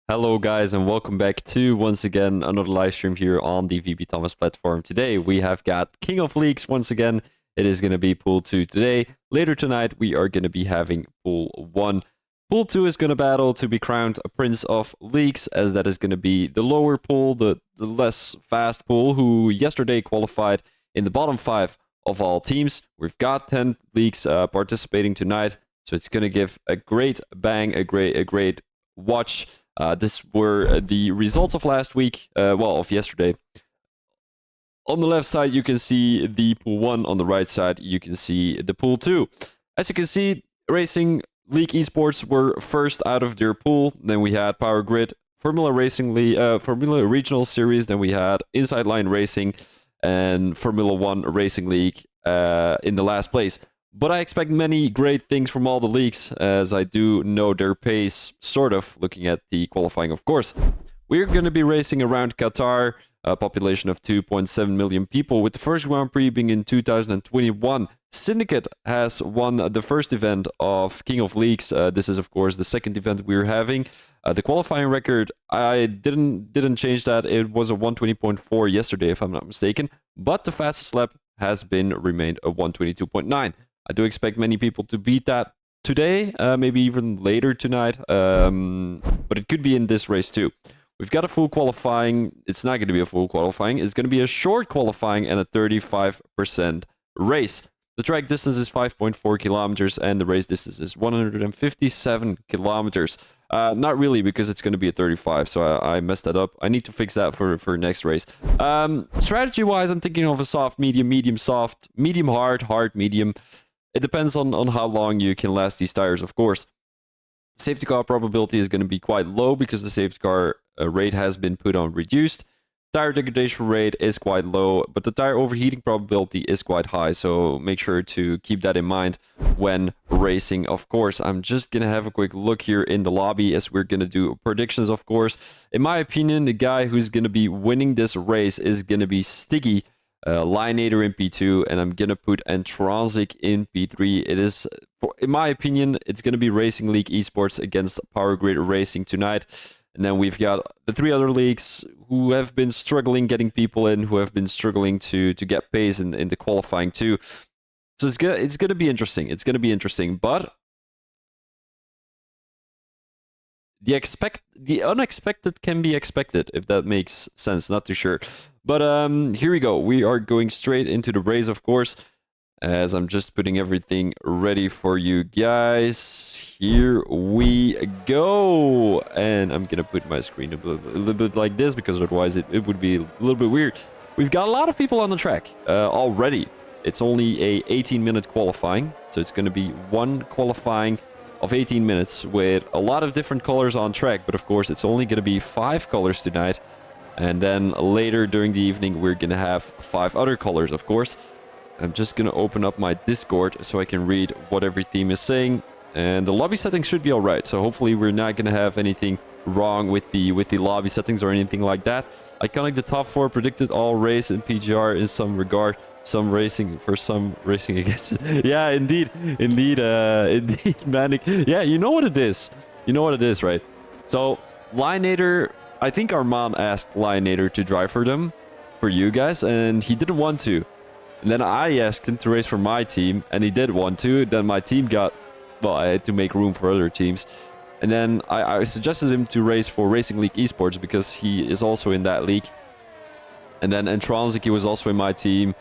Hello guys and welcome back to once again another live stream here on the VB Thomas platform. Today we have got King of Leagues once again. It is going to be Pool 2 today. Later tonight we are going to be having Pool 1. Pool 2 is going to battle to be crowned a Prince of Leagues, as that is going to be the lower pool, the less fast pool, who yesterday qualified in the bottom 5 of all teams. We've got 10 leagues participating tonight, so it's going to give a great bang, a great watch. This were the results of last week, of yesterday. On the left side, you can see the Pool 1. On the right side, you can see the Pool 2. As you can see, Racing League Esports were first out of their pool. Then we had Power Grid, Formula Regional Series. Then we had Inside Line Racing and Formula 1 Racing League in the last place. But I expect many great things from all the leagues, as I do know their pace, sort of, looking at the qualifying, of course. We're going to be racing around Qatar, a population of 2.7 million people, with the first Grand Prix being in 2021. Syndicate has won the first event of King of Leagues. This is, of course, the second event we're having. The qualifying record, I didn't change that. It was a 120.4 yesterday, if I'm not mistaken. But the fastest lap has remained a 122.9. I do expect many people to beat that today, maybe even later tonight, but it could be in this race too. We've got a full qualifying. It's not going to be a full qualifying. It's going to be a short qualifying and a 35% race. The track distance is 5.4 kilometers and the race distance is 157 kilometers. Not really, because it's going to be a 35, so I messed that up. I need to fix that for next race. Strategy-wise, I'm thinking of a soft, medium, soft, medium, hard, medium. It depends on how long you can last these tires, of course. Safety car probability is going to be quite low because the safety car rate has been put on reduced. Tire degradation rate is quite low, but the tire overheating probability is quite high, so make sure to keep that in mind when racing, of course. I'm just going to have a quick look here in the lobby as we're going to do predictions, of course. In my opinion, the guy who's going to be winning this race is going to be Stiggy. Lineator in P2, and I'm gonna put Intronsic in P3. It is, in my opinion, it's gonna be Racing League Esports against Power Grid Racing tonight. And then we've got the 3 other leagues who have been struggling getting people in, who have been struggling to get pace in the qualifying too. So it's gonna be interesting. It's gonna be interesting, but the unexpected can be expected, if that makes sense. Not too sure. But here we go. We are going straight into the race, of course, as I'm just putting everything ready for you guys. Here we go. And I'm going to put my screen a little bit like this, because otherwise it would be a little bit weird. We've got a lot of people on the track already. It's only a 18-minute qualifying, so it's going to be one qualifying of 18 minutes with a lot of different colors on track. But of course, it's only going to be 5 colors tonight. And then later during the evening, we're going to have 5 other colors, of course. I'm just going to open up my Discord so I can read what every team is saying. And the lobby settings should be all right. So hopefully we're not going to have anything wrong with the lobby settings or anything like that. Iconic, the top 4 predicted all race in PGR in some regard. Some racing for some racing against it. Yeah, indeed, Manic. Yeah, you know what it is. You know what it is, right? So, Lineator, I think Armand asked Lineator to drive for them, for you guys, and he didn't want to. And then I asked him to race for my team, and he did want to. Then my team got, well, I had to make room for other teams. And then I suggested him to race for Racing League Esports because he is also in that league. And then Intronsic, he was also in my team.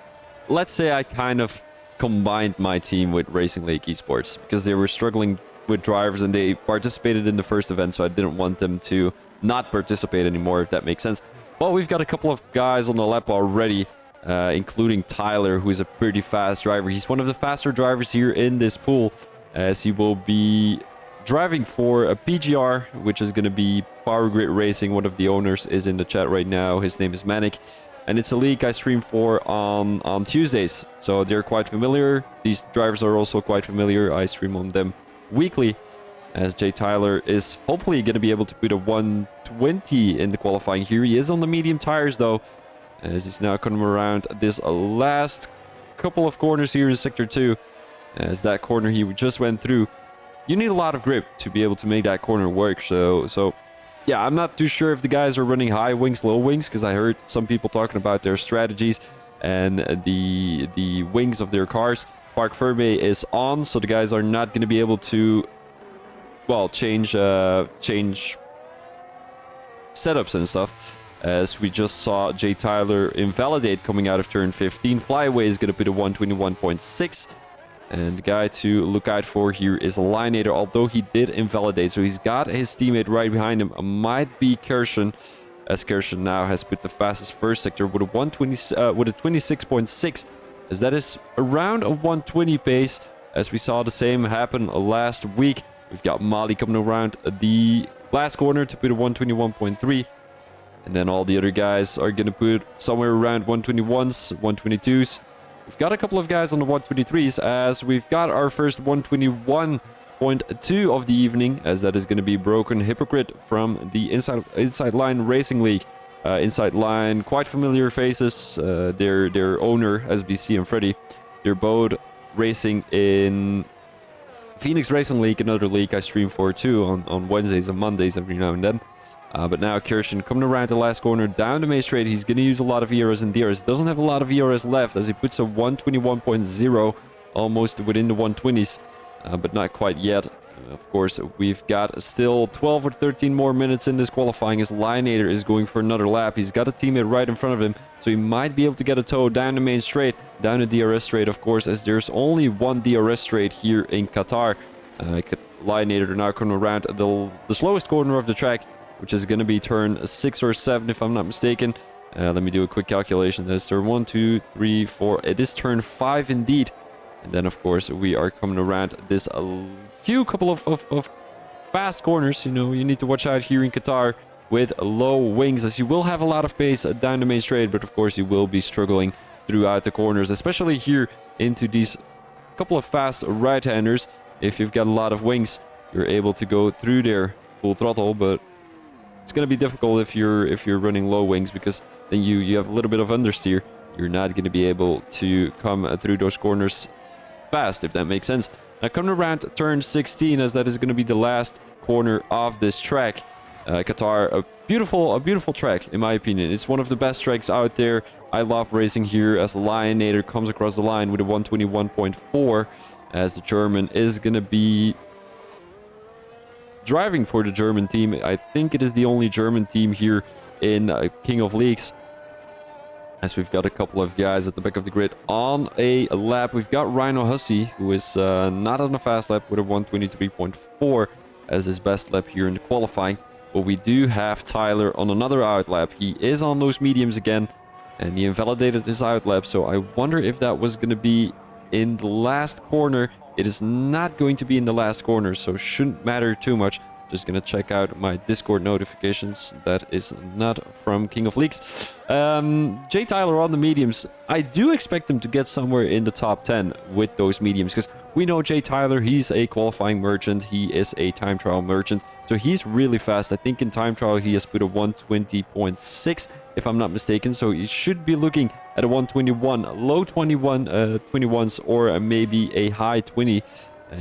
Let's say I kind of combined my team with Racing League Esports because they were struggling with drivers and they participated in the first event, so I didn't want them to not participate anymore, if that makes sense. But we've got a couple of guys on the lap already, including Tyler, who is a pretty fast driver. He's one of the faster drivers here in this pool, as he will be driving for a PGR, which is going to be Power Grid Racing. One of the owners is in the chat right now. His name is Manic. And it's a league I stream for on Tuesdays. So they're quite familiar. These drivers are also quite familiar. I stream on them weekly. As Jay Tyler is hopefully going to be able to put a 120 in the qualifying here. He is on the medium tires though, as he's now coming around this last couple of corners here in Sector 2. As that corner he just went through, you need a lot of grip to be able to make that corner work. So yeah, I'm not too sure if the guys are running high wings, low wings, because I heard some people talking about their strategies and the wings of their cars. Park Ferme is on, so the guys are not going to be able to, well, change setups and stuff. As we just saw Jay Tyler invalidate coming out of turn 15. Flyaway is going to put a 121.6. And the guy to look out for here is Lineator, although he did invalidate. So he's got his teammate right behind him. Might be Kershin, as Kershin now has put the fastest first sector with a 26.6, as that is around a 120 pace, as we saw the same happen last week. We've got Mali coming around the last corner to put a 121.3. And then all the other guys are going to put somewhere around 121s, 122s. We've got a couple of guys on the 123s, as we've got our first 121.2 of the evening, as that is going to be Broken Hypocrite from the Inside Line Racing League. Inside Line, quite familiar faces. Their owner, SBC and Freddy, they're both racing in Phoenix Racing League, another league I stream for too on Wednesdays and Mondays every now and then. But now Kirshen coming around the last corner down the main straight. He's going to use a lot of ERS and DRS. Doesn't have a lot of ERS left, as he puts a 121.0 almost within the 120s, but not quite yet. Of course, we've got still 12 or 13 more minutes in this qualifying, as Lineator is going for another lap. He's got a teammate right in front of him, so he might be able to get a tow down the main straight, down the DRS straight, of course, as there's only one DRS straight here in Qatar. Lineator now coming around the slowest corner of the track, which is going to be turn 6 or 7 if I'm not mistaken. Let me do a quick calculation. There's turn 1, 2, 3, 4. It is turn 5 indeed. And then, of course, we are coming around this couple of fast corners. You know, you need to watch out here in Qatar with low wings, as you will have a lot of pace down the main straight, but of course you will be struggling throughout the corners, especially here into these couple of fast right-handers. If you've got a lot of wings, you're able to go through there full throttle, but it's going to be difficult if you're running low wings, because then you have a little bit of understeer. You're not going to be able to come through those corners fast, if that makes sense. Now coming around turn 16, as that is going to be the last corner of this track. Qatar, a beautiful track in my opinion. It's one of the best tracks out there. I love racing here, as the Lineator comes across the line with a 121.4, as the German is going to be driving for the German team. I think it is the only German team here in King of Leagues, as we've got a couple of guys at the back of the grid on a lap. We've got Rhino Hussey, who is not on a fast lap with a 123.4 as his best lap here in the qualifying. But we do have Tyler on another out lap. He is on those mediums again, and he invalidated his out lap, so I wonder if that was going to be in the last corner. It is not going to be in the last corner, so shouldn't matter too much. Just gonna check out my Discord notifications. That is not from King of Leagues. Jay Tyler on the mediums. I do expect him to get somewhere in the top 10 with those mediums, because we know Jay Tyler, he's a qualifying merchant. He is a time trial merchant, so he's really fast. I think in time trial he has put a 120.6 if I'm not mistaken, so he should be looking at a 121, low 21s, or maybe a high 20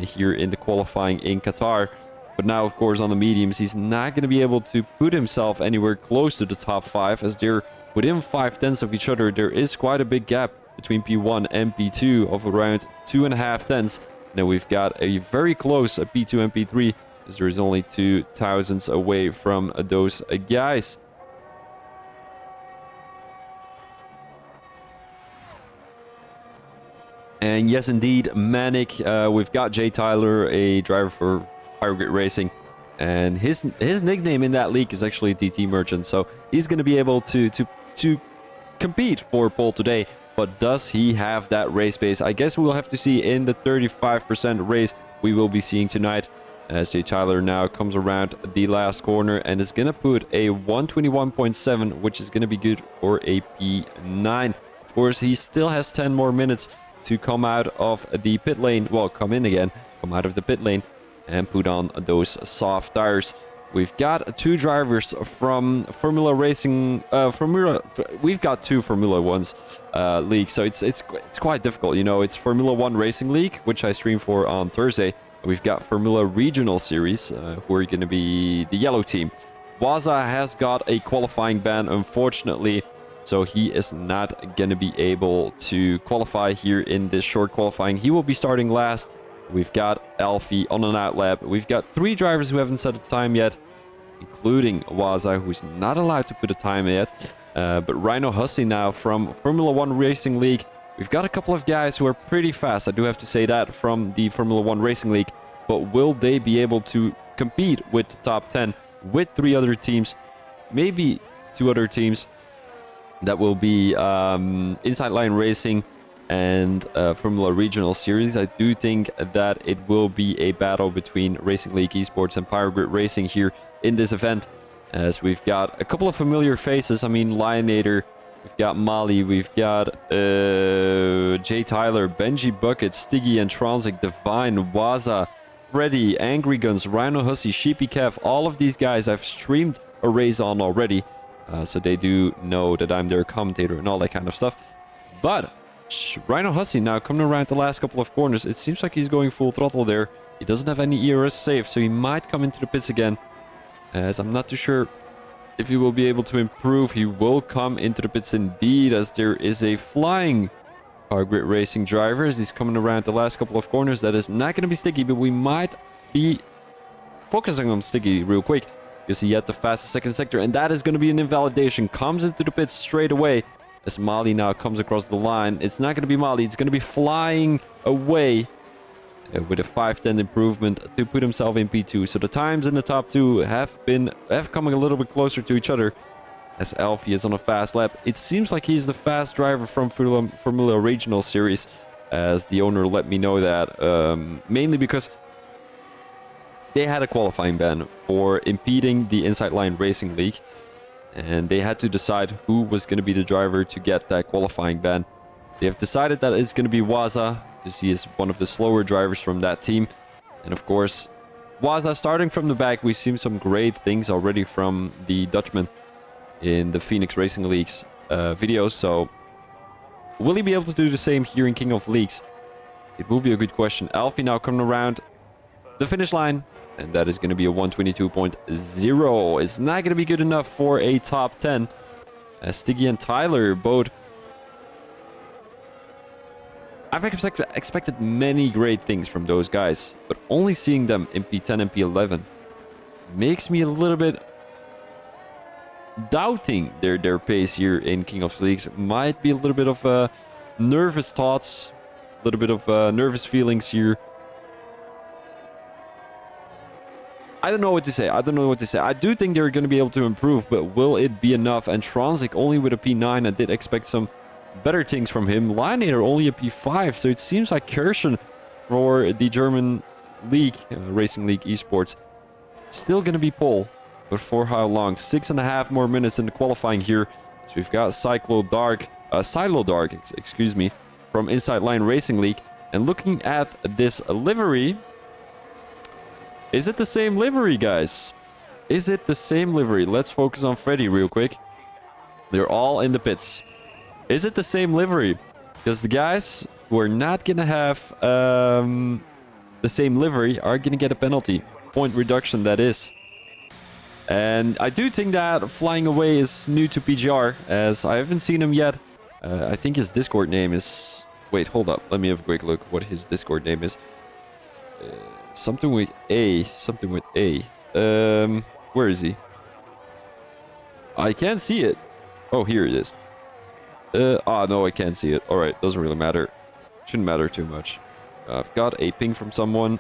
here in the qualifying in Qatar. But now, of course, on the mediums, he's not going to be able to put himself anywhere close to the top 5, as they're within 5/10 of each other. There is quite a big gap between P1 and P2 of around 2.5 tenths. Now we've got a very close P2 and P3, as there is only 2 thousandths away from those guys. And yes, indeed, Manic. We've got Jay Tyler, a driver for Pirate Racing, and his nickname in that league is actually DT Merchant, so he's going to be able to compete for pole today. But does he have that race pace? I guess we will have to see in the 35% race we will be seeing tonight, as Jay Tyler now comes around the last corner and is going to put a 121.7, which is going to be good for a P9. Of course, he still has 10 more minutes to come out of the pit lane, well, come out of the pit lane and put on those soft tires. We've got 2 drivers from Formula Racing, we've got 2 Formula 1's leagues, so it's quite difficult, you know. It's Formula 1 Racing League, which I stream for on Thursday. We've got Formula Regional Series, who are going to be the yellow team. Waza has got a qualifying ban, unfortunately, so he is not going to be able to qualify here in this short qualifying. He will be starting last. We've got Alfie on an outlap. We've got 3 drivers who haven't set a time yet, including Waza, who's not allowed to put a time yet. But Rhino Hussey now from Formula 1 Racing League. We've got a couple of guys who are pretty fast, I do have to say that, from the Formula 1 Racing League. But will they be able to compete with the top 10 with 3 other teams? Maybe 2 other teams. That will be Inside Line Racing and Formula Regional Series. I do think that it will be a battle between Racing League Esports and Pyro Grid Racing here in this event, as we've got a couple of familiar faces. I mean, Lionator, we've got Mali, we've got Jay Tyler, Benji Bucket, Stiggy and Transic, Divine, Waza, Freddy, Angry Guns, Rhino Hussey, Sheepy Kev. All of these guys I've streamed a race on already, so they do know that I'm their commentator and all that kind of stuff. But Rhino Hussey now coming around the last couple of corners. It seems like he's going full throttle there. He doesn't have any ERS saved, so he might come into the pits again, as I'm not too sure if he will be able to improve. He will come into the pits indeed, as there is a flying Power Grid Racing driver as he's coming around the last couple of corners. That is not going to be Sticky, but we might be focusing on Sticky real quick, because he had the fastest second sector, and that is going to be an invalidation. Comes into the pits straight away as Mali now comes across the line. It's not going to be Mali, it's going to be flying away with a 5/10 improvement to put himself in P2. So the times in the top 2 have come a little bit closer to each other, as Alfie is on a fast lap. It seems like he's the fast driver from Formula Regional Series, as the owner let me know that, mainly because they had a qualifying ban for impeding the Inside Line Racing League, and they had to decide who was going to be the driver to get that qualifying ban. They have decided that it's going to be Waza, because he is one of the slower drivers from that team. And of course, Waza starting from the back. We've seen some great things already from the Dutchman in the Phoenix Racing League's videos. So will he be able to do the same here in King of Leagues? It will be a good question. Alfie now coming around the finish line, and that is going to be a 122.0. It's not going to be good enough for a top 10. Stiggy and Tyler both. I've expected many great things from those guys, but only seeing them in P10 and P11 makes me a little bit doubting their pace here in King of Leagues. Might be a little bit of nervous thoughts, a little bit of nervous feelings here. I don't know what to say. I do think they're going to be able to improve, but will it be enough? And Transic only with a P9. I did expect some better things from him. Lionator only a P5, so it seems like Kirschen for the German league, Racing League Esports, still going to be pole. But for how long? 6.5 more minutes in the qualifying here. So we've got Silo Dark, excuse me, from Inside Line Racing League. And looking at this livery, is it the same livery, guys? Is it the same livery? Let's focus on Freddy real quick. They're all in the pits. Is it the same livery? Because the guys who are not going to have the same livery are going to get a penalty. Point reduction, that is. And I do think that Flying Away is new to PGR, as I haven't seen him yet. I think his Discord name is... Wait, hold up. Let me have a quick look what his Discord name is. Something with A. Something with A. Where is he? I can't see it. Oh, here it is. No, I can't see it. Alright, doesn't really matter. Shouldn't matter too much. I've got a ping from someone.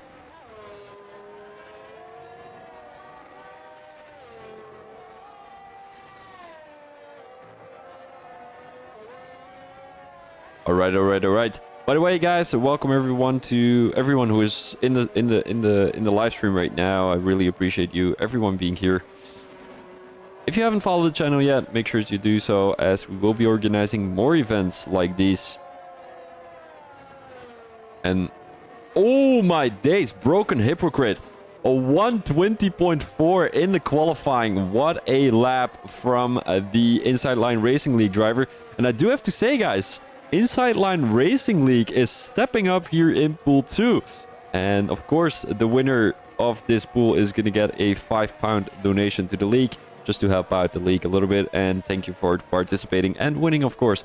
Alright. By the way, guys, welcome everyone who is in the live stream right now. I really appreciate you, everyone being here. If you haven't followed the channel yet, make sure to do so, as we will be organizing more events like these. And oh my days, Broken Hypocrite, a 120.4 in the qualifying. What a lap from the Inside Line Racing League driver. And I do have to say, guys, Inside Line Racing League is stepping up here in Pool 2. And of course, the winner of this pool is going to get a £5 donation to the league, just to help out the league a little bit. And thank you for participating and winning, of course.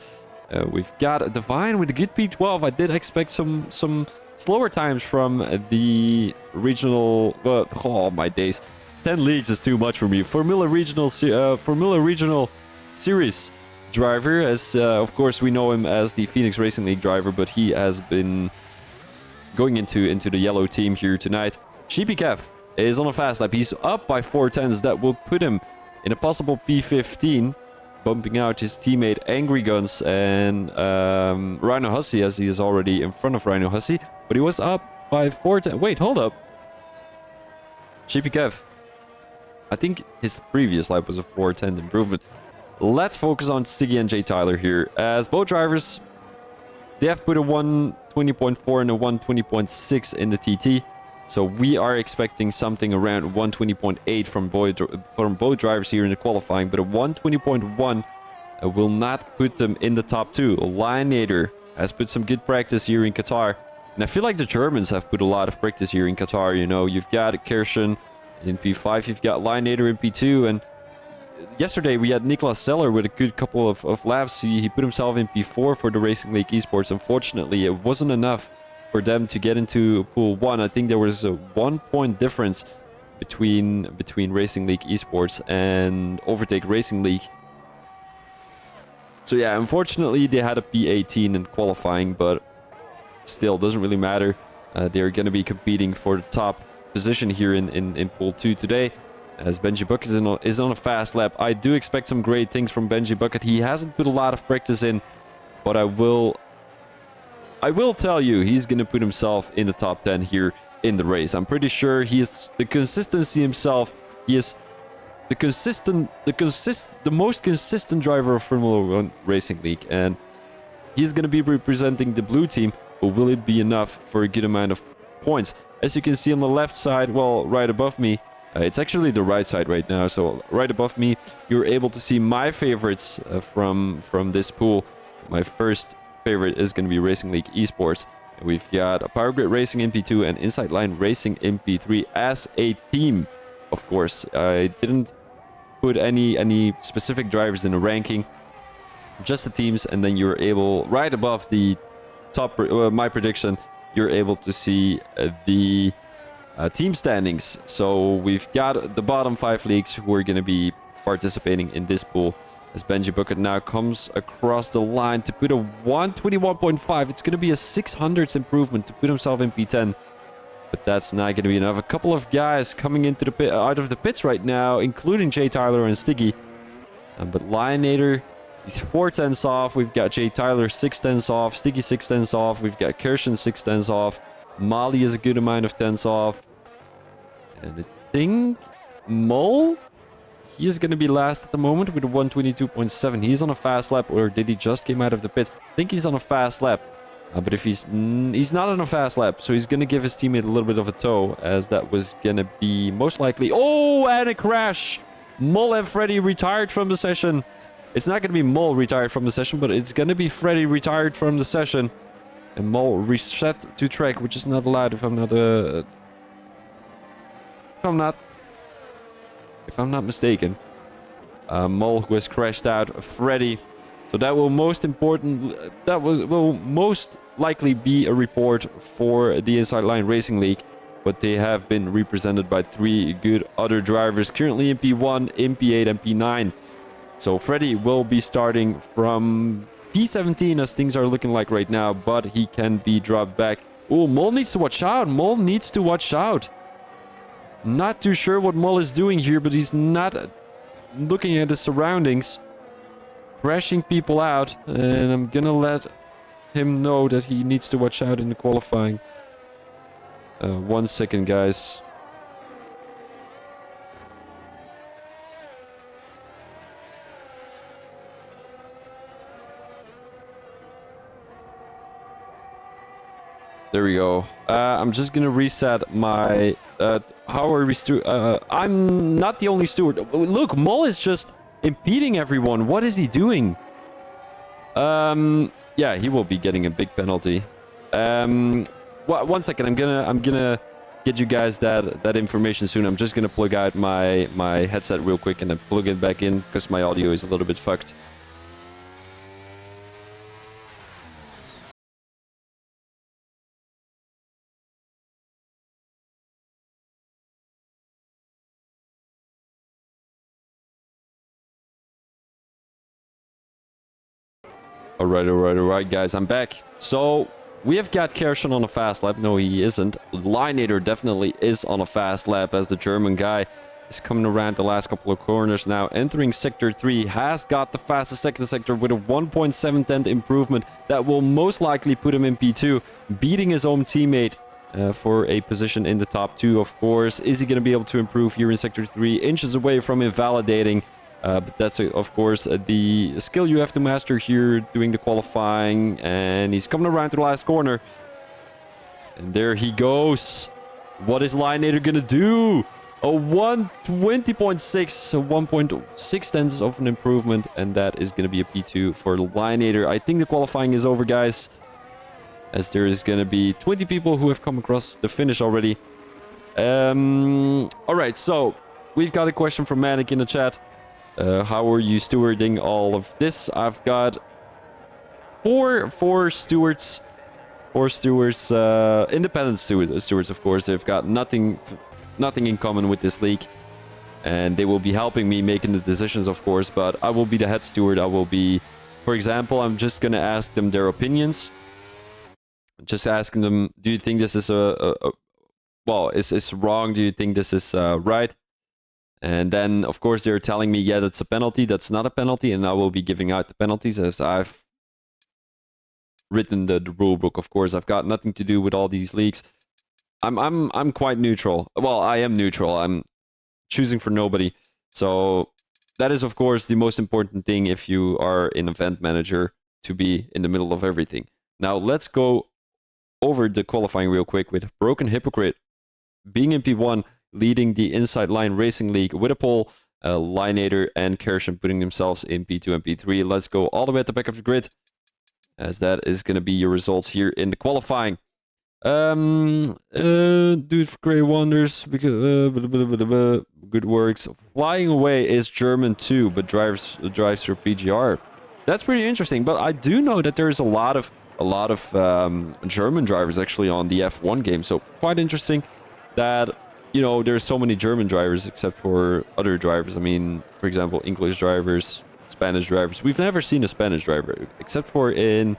We've got Divine with a good P12. I did expect some slower times from the regional... Well, oh, my days. 10 leagues is too much for me. Formula Regional Series driver, as of course we know him as the Phoenix Racing League driver, but he has been going into the yellow team here tonight. Sheepy Kev is on a fast lap. He's up by 4/10. That will put him in a possible P15, bumping out his teammate Angry Guns and Rhino Hussey, as he is already in front of Rhino Hussey. But he was up by 4/10. Wait, hold up. Sheepy Kev. I think his previous lap was a 4/10 improvement. Let's focus on Stiggy and Jay Tyler here, as both drivers, they have put a 120.4 and a 120.6 in the TT. So we are expecting something around 120.8 from both drivers here in the qualifying, but a 120.1 will not put them in the top two. Lionator has put some good practice here in Qatar, and I feel like the Germans have put a lot of practice here in Qatar. You know, you've got Kirschen in P5, you've got Lionator in P2, and yesterday we had Niklas Seller with a good couple of laps. He put himself in P4 for the Racing League Esports. Unfortunately, it wasn't enough for them to get into Pool 1. I think there was a 1-point difference between Racing League Esports and Overtake Racing League. So yeah, unfortunately they had a P18 in qualifying, but still doesn't really matter. They're going to be competing for the top position here in Pool 2 today, as Benji Bucket is on a fast lap. I do expect some great things from Benji Bucket. He hasn't put a lot of practice in, but I will tell you, he's going to put himself in the top 10 here in the race. I'm pretty sure he is the consistency himself. He is the most consistent driver of Formula 1 Racing League, and he's going to be representing the blue team, but will it be enough for a good amount of points? As you can see on the left side, well, right above me, it's actually the right side right now, so right above me, you're able to see my favorites from this pool. My first favorite is going to be Racing League Esports. We've got Power Grid Racing in P2 and Inside Line Racing in P3 as a team. Of course, I didn't put any specific drivers in the ranking, just the teams, and then you're able, right above the top, my prediction, you're able to see the team standings. So we've got the bottom 5 leagues who are going to be participating in this pool, as Benji Bucket now comes across the line to put a 121.5. It's going to be a 600s improvement to put himself in P10, but that's not going to be enough. A couple of guys coming into the pit, out of the pits right now, including Jay Tyler and Stiggy. But Lionator, he's 4/10 off. We've got Jay Tyler 6/10 off. Stiggy 6/10 off. We've got Kirsten 6/10 off. Mali is a good amount of 10s off. And I think Mole, he is going to be last at the moment with a 122.7. He's on a fast lap, or did he just came out of the pits? I think he's on a fast lap. But if he's not on a fast lap, so he's going to give his teammate a little bit of a tow, as that was going to be most likely... Oh, and a crash! Mole and Freddy retired from the session. It's not going to be Mole retired from the session, but it's going to be Freddy retired from the session. And Mole reset to track, which is not allowed if I'm not mistaken. Mole, who has crashed out, Freddy. So that will will most likely be a report for the Inside Line Racing League, but they have been represented by 3 good other drivers, currently in P1, in P8, and P9. So Freddy will be starting from P17 as things are looking like right now, but he can be dropped back. Oh, Mole needs to watch out. Mole needs to watch out. Not too sure what Mole is doing here, but he's not looking at his surroundings. Crashing people out, and I'm gonna let him know that he needs to watch out in the qualifying. 1 second, guys. There we go. I'm just gonna reset my... how are we... I'm not the only steward. Look, Mole is just impeding everyone. What is he doing? Yeah, he will be getting a big penalty. 1 second. I'm gonna get you guys that information soon. I'm just gonna plug out my headset real quick and then plug it back in because my audio is a little bit fucked. All right, guys, I'm back. So we have got Kershaw on a fast lap. No, he isn't. Lineator definitely is on a fast lap as the German guy is coming around the last couple of corners now. Entering Sector 3, has got the fastest second sector with a 1.7 improvement that will most likely put him in P2, beating his own teammate for a position in the top 2, of course. Is he going to be able to improve here in Sector 3? Inches away from invalidating. But that's, of course, the skill you have to master here doing the qualifying. And he's coming around to the last corner. And there he goes. What is Lineator going to do? A 120.6, 1.6 tenths of an improvement. And that is going to be a P2 for Lineator. I think the qualifying is over, guys, as there is going to be 20 people who have come across the finish already. All right, so we've got a question from Manic in the chat. How are you stewarding all of this? I've got four stewards, independent stewards, of course. They've got nothing in common with this league, and they will be helping me making the decisions, of course. But I will be the head steward. I will be, for example, I'm just gonna ask them their opinions. Just asking them, do you think this is well, is wrong? Do you think this is right? And then, of course, they're telling me, yeah, that's a penalty. That's not a penalty. And I will be giving out the penalties as I've written the rule book. Of course, I've got nothing to do with all these leagues. I'm quite neutral. Well, I am neutral. I'm choosing for nobody. So that is, of course, the most important thing if you are an event manager, to be in the middle of everything. Now, let's go over the qualifying real quick with Broken Hypocrite being in P1, leading the Inside Line Racing League with a pole, Lineator and Kershaw putting themselves in P2 and P3. Let's go all the way at the back of the grid, as that is going to be your results here in the qualifying. Dude for Grey Wonders, because, good works. Flying Away is German too, but drives for PGR. That's pretty interesting, but I do know that there's a lot of German drivers actually on the F1 game, so quite interesting that, you know, there's so many German drivers except for other drivers. I mean, for example, English drivers, Spanish drivers. We've never seen a Spanish driver except for in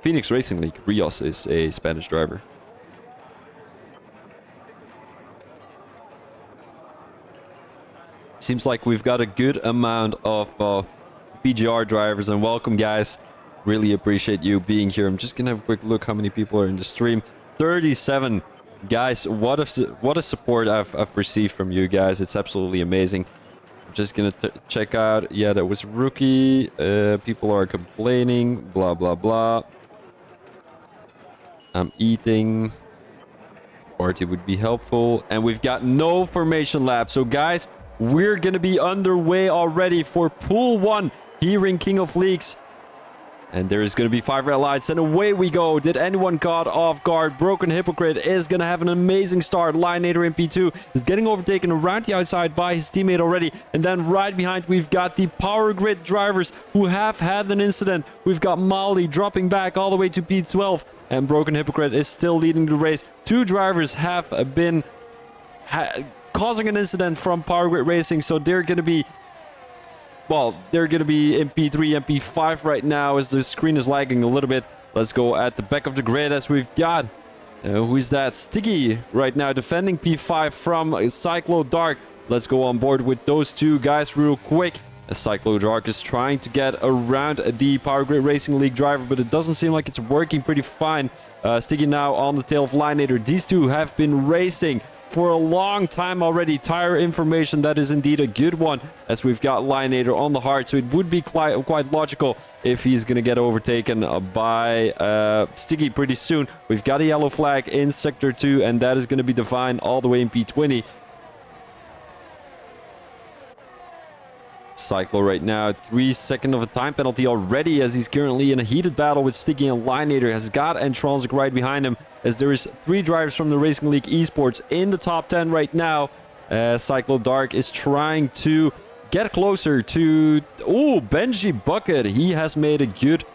Phoenix Racing League. Rios is a Spanish driver. Seems like we've got a good amount of PGR drivers, and welcome, guys. Really appreciate you being here. I'm just gonna have a quick look how many people are in the stream. 37. Guys, what a support I've received from you guys. It's absolutely amazing. I'm just gonna check out. Yeah, that was rookie. People are complaining. Blah, blah, blah. I'm eating. Party would be helpful. And we've got no formation lap. So, guys, we're gonna be underway already for Pool 1 here in King of Leagues. And there is going to be 5 red lights, and away we go. Did anyone caught off guard? Broken Hypocrite is going to have an amazing start. Lineator in P2 is getting overtaken around the outside by his teammate already. And then right behind, we've got the Power Grid drivers who have had an incident. We've got Molly dropping back all the way to P12, and Broken Hypocrite is still leading the race. 2 drivers have been causing an incident from Power Grid Racing, so they're going to be... Well, they're going to be in P3 and P5 right now as the screen is lagging a little bit. Let's go at the back of the grid as we've got... who is that? Sticky right now defending P5 from Cyclo Dark. Let's go on board with those 2 guys real quick. As Cyclo Dark is trying to get around the Power Grid Racing League driver, but it doesn't seem like it's working pretty fine. Sticky now on the tail of Lineator. These 2 have been racing for a long time already. Tire information, that is indeed a good one, as we've got Lineator on the hard, so it would be quite logical if he's going to get overtaken by Sticky pretty soon. We've got a yellow flag in Sector 2, and that is going to be Divine all the way in P20. Cyclo right now, 3 seconds of a time penalty already, as he's currently in a heated battle with Sticky, and Lineator has got Entransic right behind him, as there is 3 drivers from the Racing League Esports in the top 10 right now. Cyclo Dark is trying to get closer to... Oh, Benji Bucket. He has made a good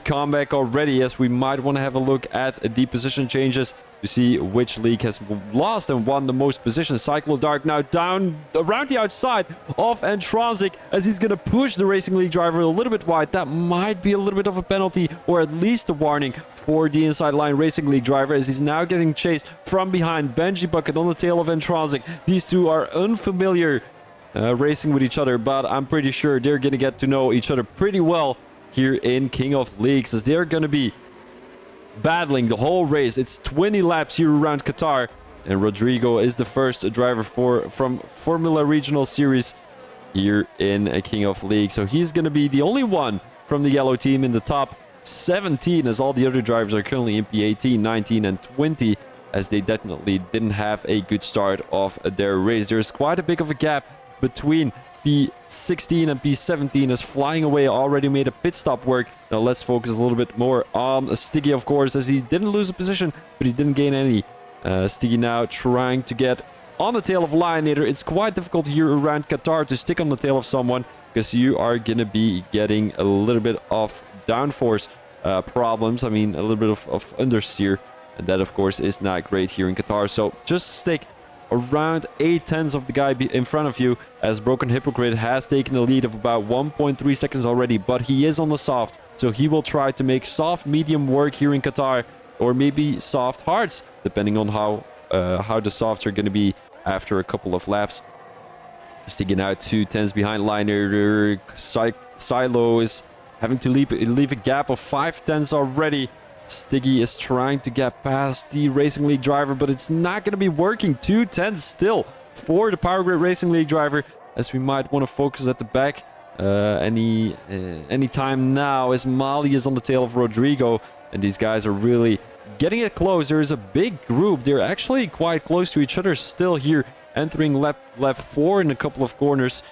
comeback already, as we might want to have a look at the position changes to see which league has lost and won the most positions. Cyclo Dark now down around the outside of Entransic, as he's going to push the Racing League driver a little bit wide. That might be a little bit of a penalty, or at least a warning for the inside line Racing League driver, as he's now getting chased from behind. Benji Bucket on the tail of Entransic. These two are unfamiliar racing with each other, but I'm pretty sure they're going to get to know each other pretty well here in King of Leagues, as they're going to be battling the whole race. It's 20 laps here around Qatar, and Rodrigo is the first driver from Formula Regional Series here in King of Leagues. So he's going to be the only one from the yellow team in the top 17, as all the other drivers are currently in P18, 19, and 20, as they definitely didn't have a good start of their race. There's quite a bit of a gap between P16 and P17, as Flying Away already made a pit stop work. Now let's focus a little bit more on Sticky, of course, as he didn't lose a position, but he didn't gain any. Sticky now trying to get on the tail of Lineator. It's quite difficult here around Qatar to stick on the tail of someone, because you are going to be getting a little bit of downforce problems. I mean, a little bit of understeer, and that, of course, is not great here in Qatar. So just stick around 8/10 of the guy in front of you, as Broken Hypocrite has taken the lead of about 1.3 seconds already, but he is on the soft, so he will try to make soft medium work here in Qatar, or maybe soft hards, depending on how the softs are going to be after a couple of laps. Sticking out 2/10 behind Liner. Silo is having to leave a gap of 5/10 already. Sticky is trying to get past the Racing League driver, but it's not going to be working. 2/10 still for the Power Grid Racing League driver, as we might want to focus at the back any time now, as Mali is on the tail of Rodrigo, and these guys are really getting it close. There is a big group. They're actually quite close to each other still here, entering lap 4 in a couple of corners,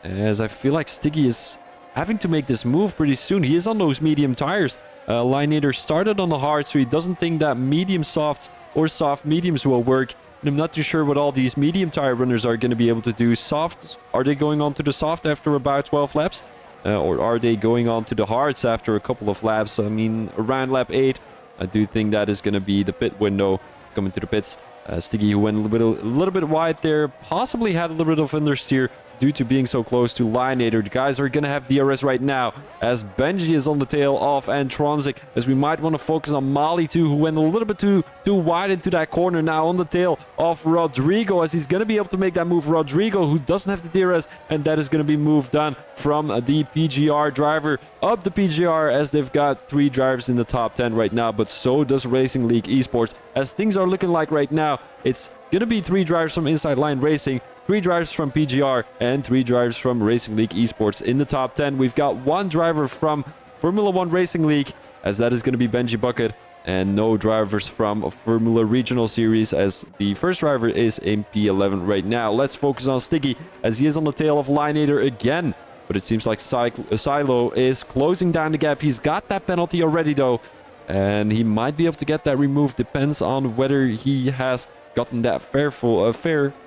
as I feel like Sticky is having to make this move pretty soon. He is on those medium tires. Lineator started on the hard, so he doesn't think that medium softs or soft mediums will work. And I'm not too sure what all these medium tire runners are going to be able to do. Soft, are they going on to the soft after about 12 laps? Or are they going on to the hards after a couple of laps? I mean, around lap 8, I do think that is going to be the pit window coming to the pits. Sticky, who went a little bit wide there, possibly had a little bit of understeer due to being so close to Lineator. The guys are going to have DRS right now, as Benji is on the tail of Entransic, as we might want to focus on Mali too, who went a little bit too wide into that corner, now on the tail of Rodrigo, as he's going to be able to make that move. Rodrigo, who doesn't have the DRS, and that is going to be moved down from the PGR driver up the PGR, as they've got 3 drivers in the top 10 right now, but so does Racing League Esports. As things are looking like right now, it's going to be 3 drivers from Inside Line Racing, 3 drivers from PGR, and 3 drivers from Racing League Esports in the top 10. We've got 1 driver from Formula 1 Racing League, as that is going to be Benji Bucket, and no drivers from Formula Regional Series, as the first driver is in P11 right now. Let's focus on Sticky, as he is on the tail of Lineator again, but it seems like Silo is closing down the gap. He's got that penalty already though, and he might be able to get that removed. Depends on whether he has gotten that fair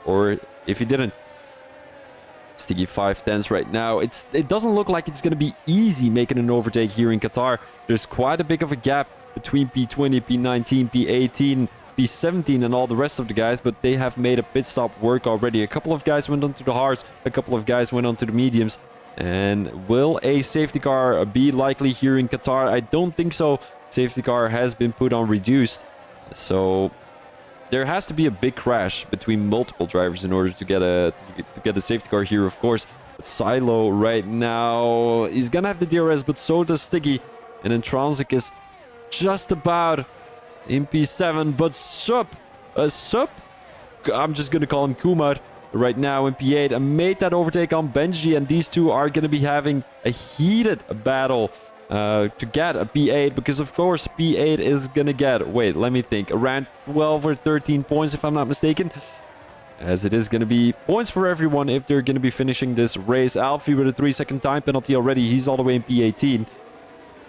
or if he didn't. Sticky 5/10 right now. It doesn't look like it's going to be easy making an overtake here in Qatar. There's quite a bit of a gap between P20, P19, P18, P17 and all the rest of the guys, but they have made a pit stop work already. A couple of guys went onto the hards, a couple of guys went onto the mediums. And will a safety car be likely here in Qatar? I don't think so. Safety car has been put on reduced, so there has to be a big crash between multiple drivers in order to get a safety car here, of course. But Silo right now, he's gonna have the DRS, but so does Sticky. And Entransic is just about in P7, but Sup, I'm just gonna call him Kumar right now in P8, and made that overtake on Benji, and these two are gonna be having a heated battle to get a P8, because of course P8 is gonna get, wait, let me think, around 12 or 13 points if I'm not mistaken. as it is going to be points for everyone if they're going to be finishing this race. Alfie with a 3-second time penalty already. He's all the way in P18.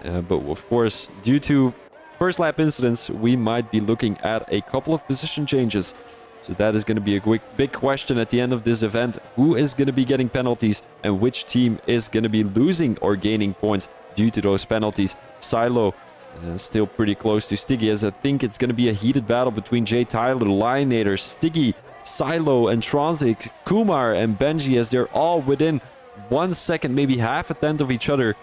But of course, due to first lap incidents, we might be looking at a couple of position changes. So that is going to be a big question at the end of this event. Who is going to be getting penalties and which team is going to be losing or gaining points due to those penalties? Silo still pretty close to Stiggy, as I think it's going to be a heated battle between Jay Tyler, Lionator, Stiggy, Silo, and Transic, Kumar, and Benji, as they're all within 1 second, maybe half a tenth of each other.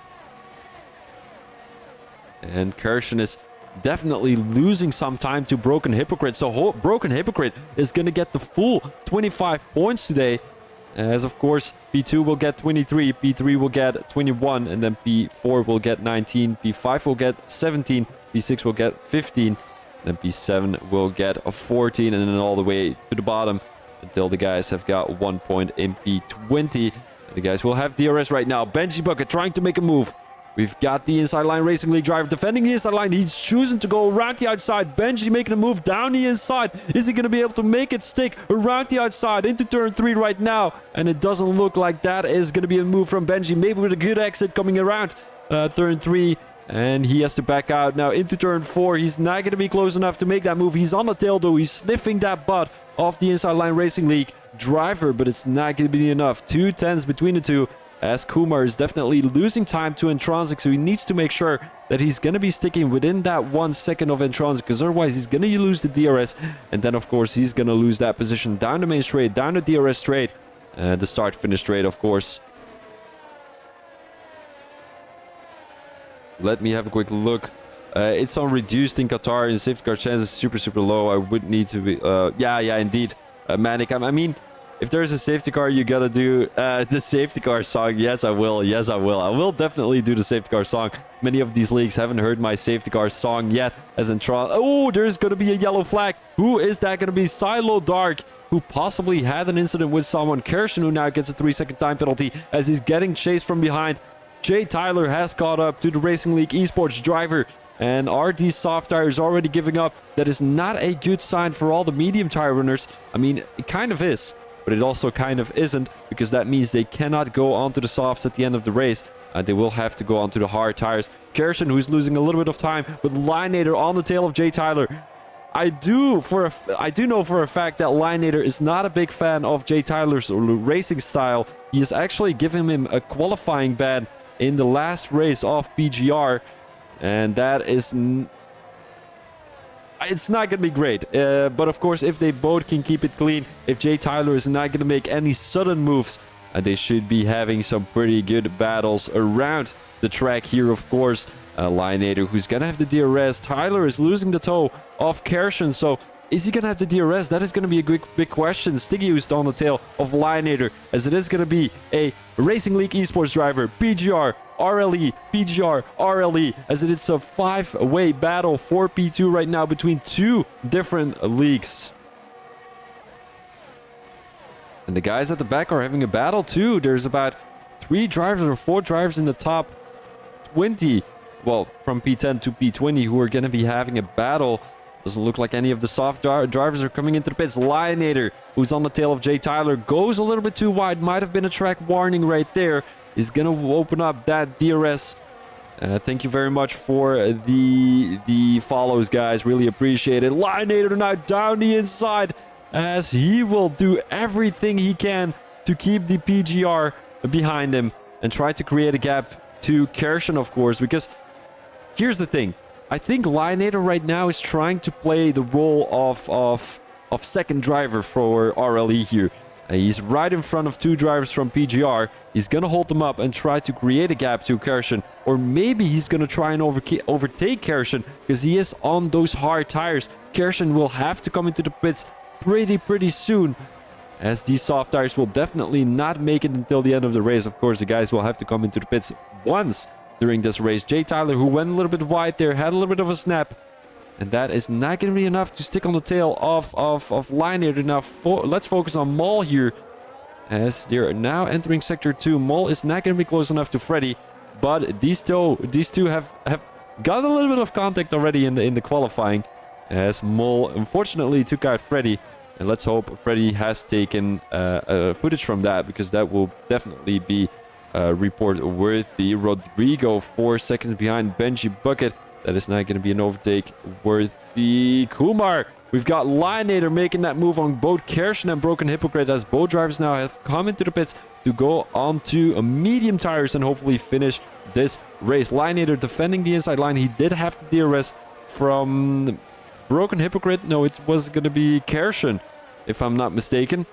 And Kirshen is definitely losing some time to Broken Hypocrite. So Broken Hypocrite is going to get the full 25 points today. As of course, P2 will get 23, P3 will get 21, and then P4 will get 19, P5 will get 17, P6 will get 15, then P7 will get a 14, and then all the way to the bottom until the guys have got 1 point in P20. The guys will have DRS right now. Benji Bucket trying to make a move. We've got the Inside Line Racing League driver defending the inside line. He's choosing to go around the outside. Benji making a move down the inside. Is he going to be able to make it stick around the outside into turn 3 right now? And it doesn't look like that is going to be a move from Benji. Maybe with a good exit coming around turn 3. And he has to back out now into turn 4. He's not going to be close enough to make that move. He's on the tail though. He's sniffing that butt off the Inside Line Racing League driver. But it's not going to be enough. 2 tenths between the two. As Kumar is definitely losing time to Intronsic, so he needs to make sure that he's going to be sticking within that 1 second of Intronsic, because otherwise he's going to lose the DRS, and then of course he's going to lose that position down the main straight, down the DRS straight, the start-finish straight, of course. Let me have a quick look. It's on reduced in Qatar, and safety car chance is super low. I would need to be... yeah, indeed. Manic, I mean... If there's a safety car, you gotta do the safety car song. Yes, I will. Yes, I will. I will definitely do the safety car song. Many of these leagues haven't heard my safety car song yet. As in Tron. Oh, there's gonna be a yellow flag. Who is that gonna be? Silo Dark, who possibly had an incident with someone. Kirshen, who now gets a 3-second time penalty as he's getting chased from behind. Jay Tyler has caught up to the Racing League Esports driver. And RD Soft Tire is already giving up. That is not a good sign for all the medium tire runners. I mean, it kind of is. But it also kind of isn't, because that means they cannot go onto the softs at the end of the race. They will have to go onto the hard tires. Kirshen, who's losing a little bit of time, with Lionator on the tail of Jay Tyler. I do know for a fact that Lionator is not a big fan of Jay Tyler's racing style. He is actually giving him a qualifying ban in the last race of PGR. And that is... It's not going to be great, but of course, if they both can keep it clean, if Jay Tyler is not going to make any sudden moves, they should be having some pretty good battles around the track here, of course. Lionator, who's going to have the DRS. Tyler is losing the toe of Kirshen, so is he going to have the DRS? That is going to be a big question. Stiggy, who's on the tail of Lionator, as it is going to be a Racing League Esports driver, PGR, RLE, PGR, RLE, as it is a 5-way battle for P2 right now between 2 different leagues. And the guys at the back are having a battle too. There's about 3 drivers or 4 drivers in the top 20, well, from P10 to P20, who are going to be having a battle. Doesn't look like any of the soft drivers are coming into the pits. Lionator, who's on the tail of Jay Tyler, goes a little bit too wide. Might have been a track warning right there. Is going to open up that DRS. Thank you very much for the follows, guys. Really appreciate it. Lionator now down the inside, as he will do everything he can to keep the PGR behind him and try to create a gap to Kirshen, of course, because here's the thing. I think Lionator right now is trying to play the role of second driver for RLE here. He's right in front of 2 drivers from PGR. He's going to hold them up and try to create a gap to Kirshen. Or maybe he's going to try and overtake Kirshen, because he is on those hard tires. Kirshen will have to come into the pits pretty soon, as these soft tires will definitely not make it until the end of the race. Of course, the guys will have to come into the pits once during this race. Jay Tyler, who went a little bit wide there, had a little bit of a snap. And that is not going to be enough to stick on the tail of Lionator. Now, let's focus on Maul here, as they're now entering Sector 2. Maul is not going to be close enough to Freddy, but these two have got a little bit of contact already in the qualifying, as Maul unfortunately took out Freddy. And let's hope Freddy has taken footage from that, because that will definitely be report worthy. Rodrigo 4 seconds behind Benji Bucket. That is not going to be an overtake worthy. Kumar, we've got Lionator making that move on both Kershin and Broken Hypocrite, as both drivers now have come into the pits to go onto a medium tires and hopefully finish this race. Lionator defending the inside line. He did have the DRS from Broken Hypocrite. No, it was going to be Kershin, if I'm not mistaken.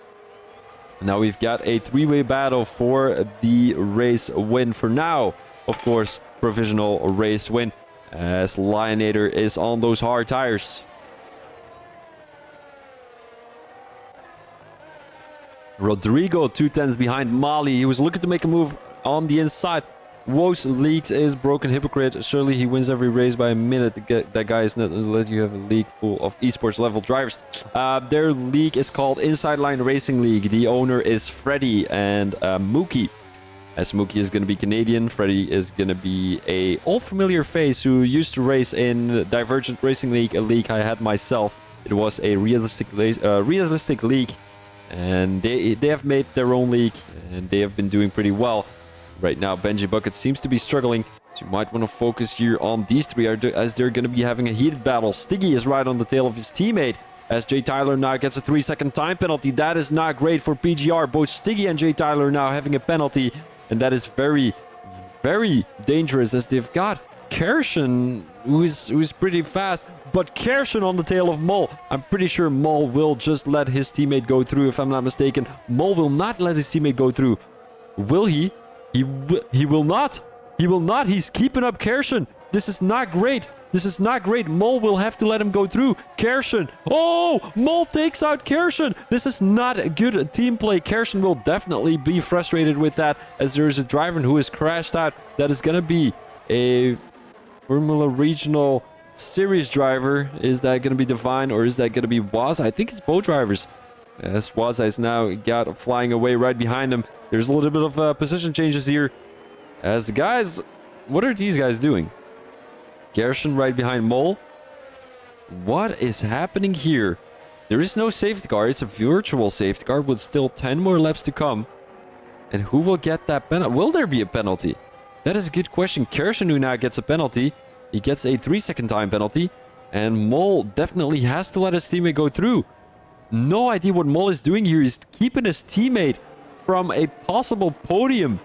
Now we've got a three-way battle for the race win. For now, of course, provisional race win, as Lionator is on those hard tires. Rodrigo 2/10 behind Mali. He was looking to make a move on the inside. Woes leagues is Broken Hypocrite. Surely he wins every race by a minute. That guy is not going to let you have a league full of esports level drivers. Their league is called Inside Line Racing League. The owner is Freddy and Mookie. As Mookie is going to be Canadian, Freddy is going to be a old familiar face who used to race in Divergent Racing League, a league I had myself. It was a realistic league, and they have made their own league, and they have been doing pretty well. Right now, Benji Bucket seems to be struggling, so you might want to focus here on these three, as they're going to be having a heated battle. Stiggy is right on the tail of his teammate, as Jay Tyler now gets a 3-second time penalty. That is not great for PGR. Both Stiggy and Jay Tyler now having a penalty, and that is very, very dangerous, as they've got Kershin, who's pretty fast, but Kershin on the tail of Mol. I'm pretty sure Mol will just let his teammate go through, if I'm not mistaken. Mol will not let his teammate go through. Will he? He will not. He will not. He's keeping up Kershin. This is not great. This is not great. Mol will have to let him go through. Kershin. Oh, Mol takes out Kershin. This is not a good team play. Kershin will definitely be frustrated with that, as there is a driver who has crashed out. That is going to be a Formula Regional Series driver. Is that going to be Divine, or is that going to be Waza? I think it's both drivers, as Waza is now got flying away right behind him. There's a little bit of position changes here, as the guys... What are these guys doing? Kershin right behind Mol. What is happening here? There is no safety car. It's a virtual safety car with still 10 more laps to come. And who will get that penalty? Will there be a penalty? That is a good question. Kershin, who now gets a penalty. He gets a 3-second time penalty. And Mol definitely has to let his teammate go through. No idea what Mol is doing here. He's keeping his teammate from a possible podium,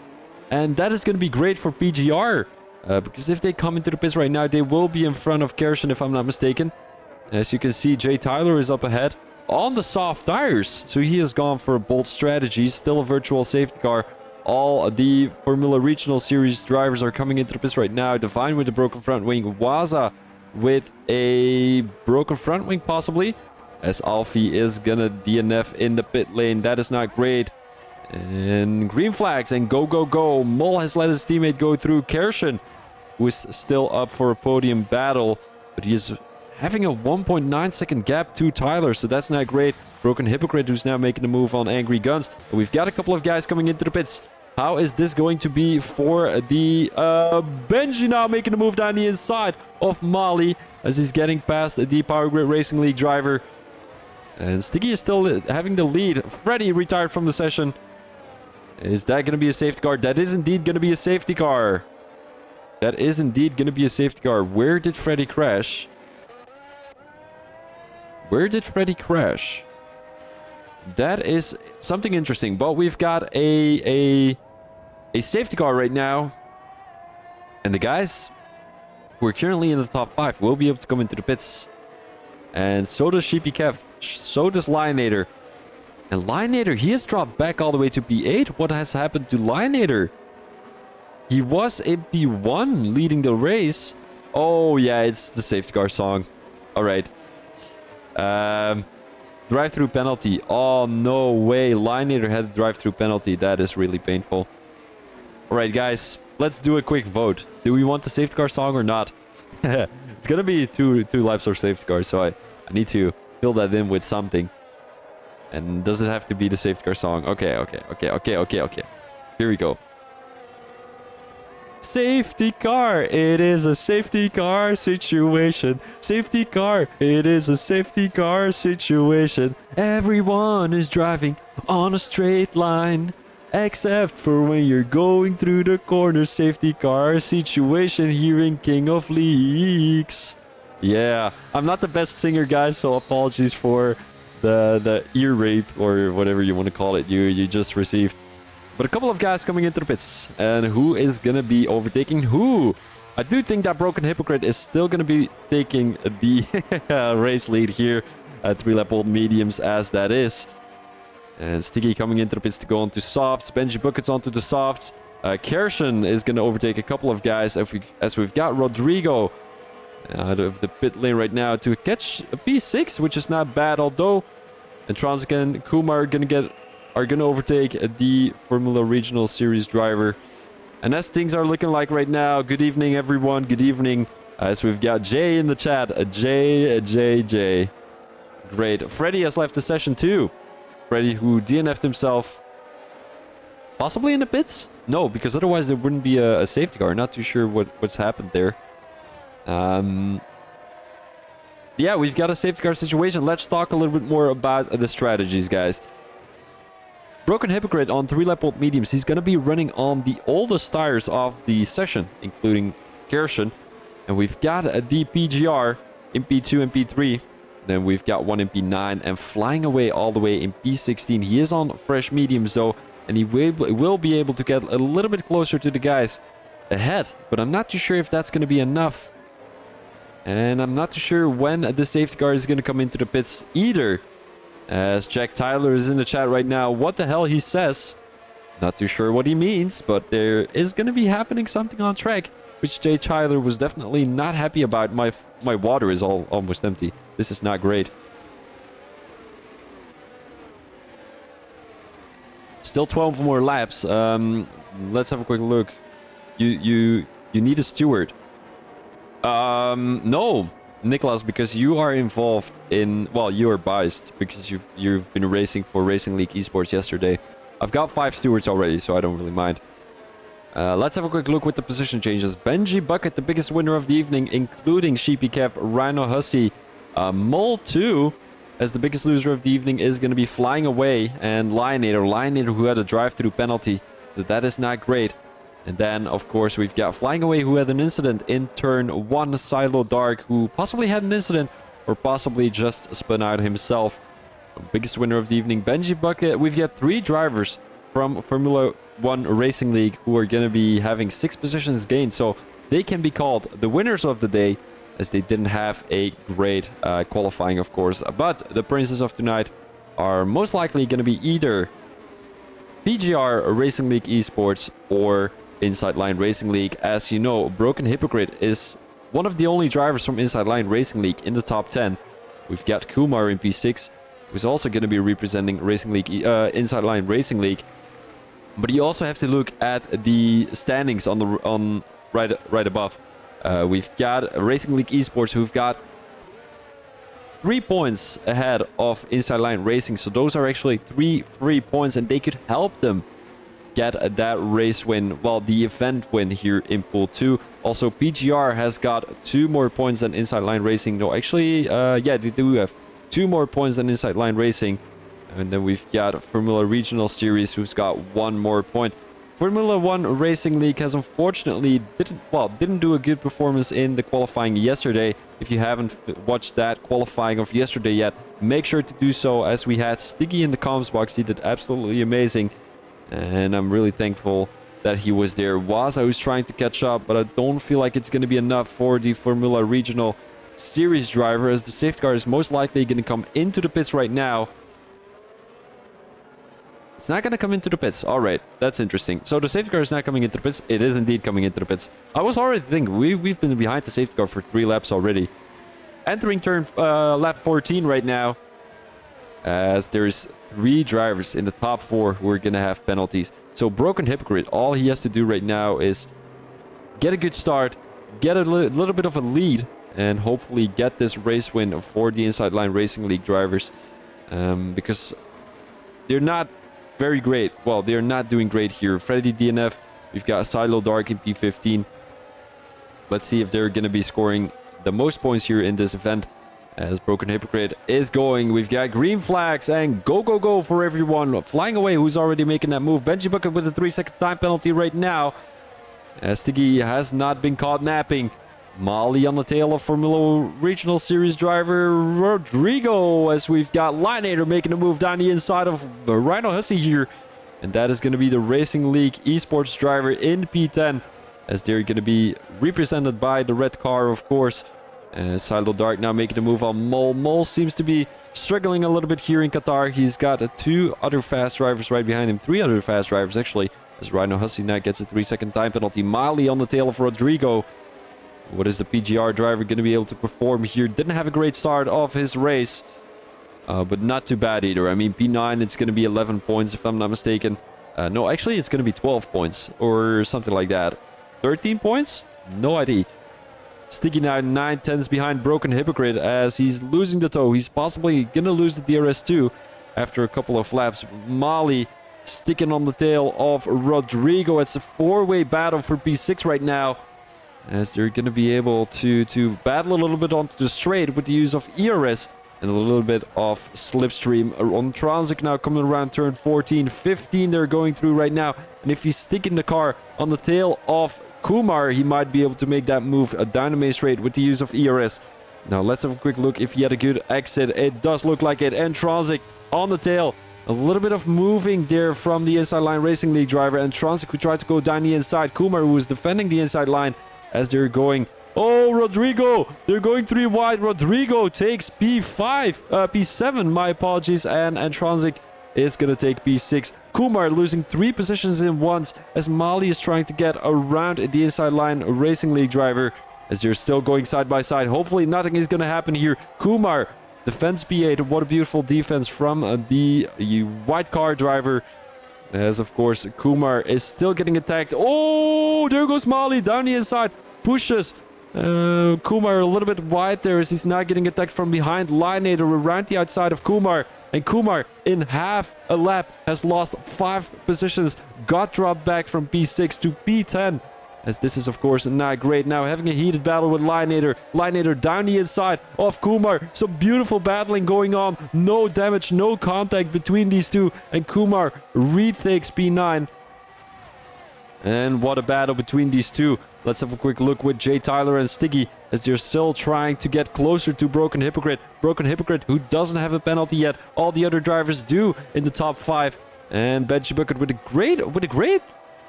and that is going to be great for PGR, because if they come into the pits right now, they will be in front of Kershin, if I'm not mistaken. As you can see, Jay Tyler is up ahead on the soft tires, so he has gone for a bold strategy. Still a virtual safety car. All the Formula Regional Series drivers are coming into the pits right now. Divine with the broken front wing, Waza with a broken front wing possibly, as Alfie is gonna DNF in the pit lane. That is not great. And green flags and go, go, go. Mol has let his teammate go through. Kershin, who is still up for a podium battle, but he is having a 1.9 second gap to Tyler, so that's not great. Broken Hypocrite, who's now making a move on Angry Guns. But we've got a couple of guys coming into the pits. How is this going to be for the Benji, now making a move down the inside of Mali, as he's getting past the Power Grid Racing League driver. And Stiggy is still having the lead. Freddy retired from the session. Is that going to be a safety car? That is indeed going to be a safety car. That is indeed going to be a safety car. Where did Freddy crash? Where did Freddy crash? That is something interesting. But we've got a safety car right now. And the guys who are currently in the top 5 will be able to come into the pits. And so does Sheepy Kev. So does Lionator. And Lionator, he has dropped back all the way to P8. What has happened to Lionator? He was in P1 leading the race. Oh, yeah, it's the safety car song. All right. Drive-through penalty. Oh, no way. Lionator had a drive-through penalty. That is really painful. All right, guys. Let's do a quick vote. Do we want the safety car song or not? It's going to be two laps of safety car, so I need to fill that in with something. And does it have to be the safety car song? Okay. Here we go. safety car. It is a safety car situation. Safety car. It is a safety car situation. Everyone is driving on a straight line. Except for when you're going through the corner. Safety car situation here in King of Leagues. Yeah, I'm not the best singer, guys, so apologies for the ear rape or whatever you want to call it you just received. But a couple of guys coming into the pits. And who is going to be overtaking who? I do think that Broken Hypocrite is still going to be taking the race lead here at 3-lap old mediums as that is. And Sticky coming into the pits to go onto softs. Benji Buckets onto the softs. Kershin is going to overtake a couple of guys as we've got Rodrigo out of the pit lane right now to catch a P6, which is not bad. Although Transic and Kumar are going to overtake the Formula Regional Series driver. And as things are looking like right now, good evening, everyone. Good evening. As we've got Jay in the chat. Jay. Great. Freddy has left the session too. Freddy, who DNF'd himself. Possibly in the pits? No, because otherwise there wouldn't be a safety car. Not too sure what's happened there. Yeah, we've got a safety car situation. Let's talk a little bit more about the strategies, guys. Broken Hypocrite on 3-lap old mediums. He's going to be running on the oldest tires of the session, including Kershin. And we've got the PGR in P2 and P3. Then we've got one in P9 and flying away all the way in P16. He is on fresh mediums though, and he will be able to get a little bit closer to the guys ahead. But I'm not too sure if that's going to be enough. And I'm not too sure when the safety car is going to come into the pits either. As Jack Tyler is in the chat right now. What the hell he says? Not too sure what he means, but there is going to be happening something on track, which Jay Tyler was definitely not happy about. My water is almost empty. This is not great. Still 12 more laps. Let's have a quick look. You need a steward. No, Nicholas, because you are involved in, well, you are biased because you've been racing for Racing League Esports yesterday. I've got 5 stewards already, so I don't really mind. Let's have a quick look with the position changes. Benji Bucket, the biggest winner of the evening, including Sheepy Kev, Rhino Hussey, Mole 2, as the biggest loser of the evening, is going to be flying away, and Lionator who had a drive-through penalty, so that is not great. And then, of course, we've got Flying Away, who had an incident in turn 1, Silo Dark, who possibly had an incident, or possibly just spun out himself. Biggest winner of the evening, Benji Bucket. We've got 3 drivers from Formula 1 Racing League who are going to be having 6 positions gained, so they can be called the winners of the day, as they didn't have a great qualifying, of course. But the princes of tonight are most likely going to be either PGR Racing League Esports or Inside Line Racing League. As you know, Broken Hypocrite is one of the only drivers from Inside Line Racing League in the top 10. We've got Kumar in P6, who's also going to be representing Racing League, Inside Line Racing League. But you also have to look at the standings on right above. We've got Racing League Esports, who've got 3 points ahead of Inside Line Racing. So those are actually 3 free points, and they could help them get that race win, well, the event win here in Pool 2. Also, PGR has got 2 more points than Inside Line Racing. No, actually, yeah, they do have 2 more points than Inside Line Racing. And then we've got Formula Regional Series, who's got 1 more point. Formula 1 Racing League has unfortunately didn't do a good performance in the qualifying yesterday. If you haven't watched that qualifying of yesterday yet, make sure to do so, as we had Stiggy in the comms box. He did absolutely amazing. And I'm really thankful that he was there. Waza, who's trying to catch up, but I don't feel like it's going to be enough for the Formula Regional Series driver, as the safety car is most likely going to come into the pits right now. It's not going to come into the pits. All right, that's interesting. So the safety car is not coming into the pits. It is indeed coming into the pits. I was already thinking, we've been behind the safety car for 3 laps already. Entering turn lap 14 right now, as there's 3 drivers in the top 4 who are going to have penalties. So Broken Hypocrite, all he has to do right now is get a good start, get a little bit of a lead, and hopefully get this race win for the Inside Line Racing League drivers. Because they're not very great. Well, they're not doing great here. Freddy DNF, We've got Silo Dark in P15. Let's see if they're going to be scoring the most points here in this event. As Broken Hypocrite is going. We've got green flags and go, go, go for everyone. Flying away, who's already making that move. Benji Bucket with a 3-second time penalty right now. As Stiggy has not been caught napping. Molly on the tail of Formula Regional Series driver Rodrigo. As we've got Lineator making a move down the inside of Rhino Hussey here. And that is going to be the Racing League esports driver in P10. As they're going to be represented by the red car, of course. Silo Dark now making a move on Mole. Mole seems to be struggling a little bit here in Qatar. He's got 2 other fast drivers right behind him. 3 other fast drivers, actually. As Rhino Hussey now gets a 3-second time penalty. Miley on the tail of Rodrigo. What is the PGR driver going to be able to perform here? Didn't have a great start of his race. But not too bad either. I mean, P9, it's going to be 11 points if I'm not mistaken. No, actually, it's going to be 12 points. Or something like that. 13 points? No idea. Sticky now 9/10 behind Broken Hypocrite as he's losing the toe. He's possibly going to lose the DRS too after a couple of laps. Molly sticking on the tail of Rodrigo. It's a 4-way battle for P6 right now. As they're going to be able to battle a little bit onto the straight with the use of ERS. And a little bit of slipstream on Transic now coming around turn 14. 15 they're going through right now. And if he's sticking the car on the tail of Kumar, he might be able to make that move down the main straight with the use of ERS. Now let's have a quick look if he had a good exit. It does look like it. And Transic on the tail. A little bit of moving there from the inside line Racing League driver. And Transic who tried to go down the inside. Kumar who was defending the inside line as they're going. Oh, Rodrigo! They're going 3 wide. Rodrigo takes P7, my apologies. And Transic is going to take P6. Kumar losing 3 positions in once as Mali is trying to get around the inside line Racing League driver as they're still going side by side. Hopefully nothing is going to happen here. Kumar, defense P8. What a beautiful defense from the white car driver. As of course Kumar is still getting attacked. Oh, there goes Mali down the inside. Pushes Kumar a little bit wide there as he's now getting attacked from behind. Lineator around the outside of Kumar. And Kumar, in half a lap, has lost 5 positions. Got dropped back from P6 to P10. As this is, of course, not great. Now having a heated battle with Lineator. Lineator down the inside of Kumar. Some beautiful battling going on. No damage, no contact between these two. And Kumar retakes P9. And what a battle between these two. Let's have a quick look with Jay Tyler and Stiggy as they're still trying to get closer to Broken Hypocrite. Broken Hypocrite who doesn't have a penalty yet. All the other drivers do in the top 5. And Benji Bucket with a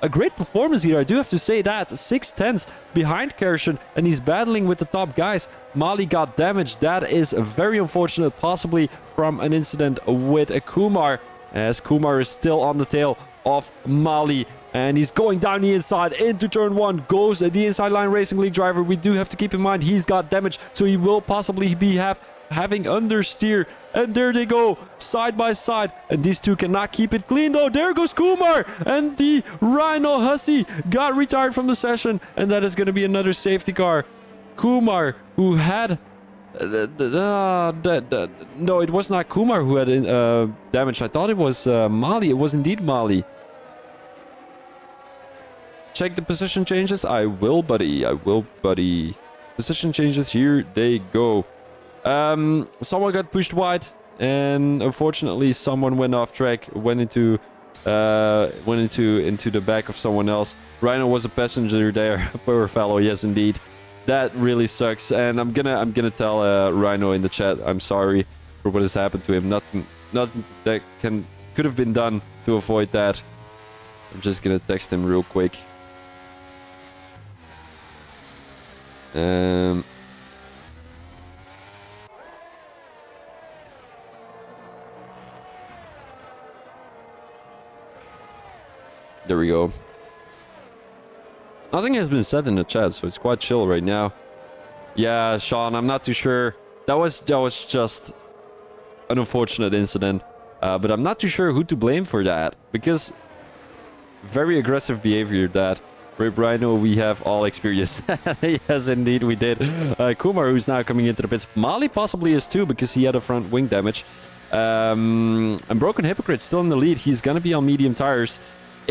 great performance here. I do have to say that. 6/10 behind Kershin and he's battling with the top guys. Mali got damaged. That is very unfortunate, possibly from an incident with Kumar. As Kumar is still on the tail of Mali. And he's going down the inside into turn 1. Goes the inside line Racing League driver. We do have to keep in mind he's got damage. So he will possibly be having understeer. And there they go. Side by side. And these two cannot keep it clean though. There goes Kumar. And the Rhino Hussey got retired from the session. And that is going to be another safety car. Kumar who had... no, it was not Kumar who had damage. I thought it was Mali. It was indeed Mali. Check the position changes. I will, buddy. I will, buddy. Position changes. Here they go. Someone got pushed wide, and unfortunately, someone went off track. Went into the back of someone else. Rhino was a passenger there. Poor fellow. Yes, indeed. That really sucks. And I'm gonna tell Rhino in the chat. I'm sorry for what has happened to him. Nothing that could have been done to avoid that. I'm just gonna text him real quick. There we go. Nothing has been said in the chat, so it's quite chill right now. Yeah, Sean, I'm not too sure. That was just an unfortunate incident. But I'm not too sure who to blame for that. Because very aggressive behavior that Rip Rhino we have all experienced. Yes, indeed, we did. Kumar, who's now coming into the pits. Mali possibly is too, because he had a front wing damage. And Broken Hypocrite still in the lead. He's going to be on medium tires.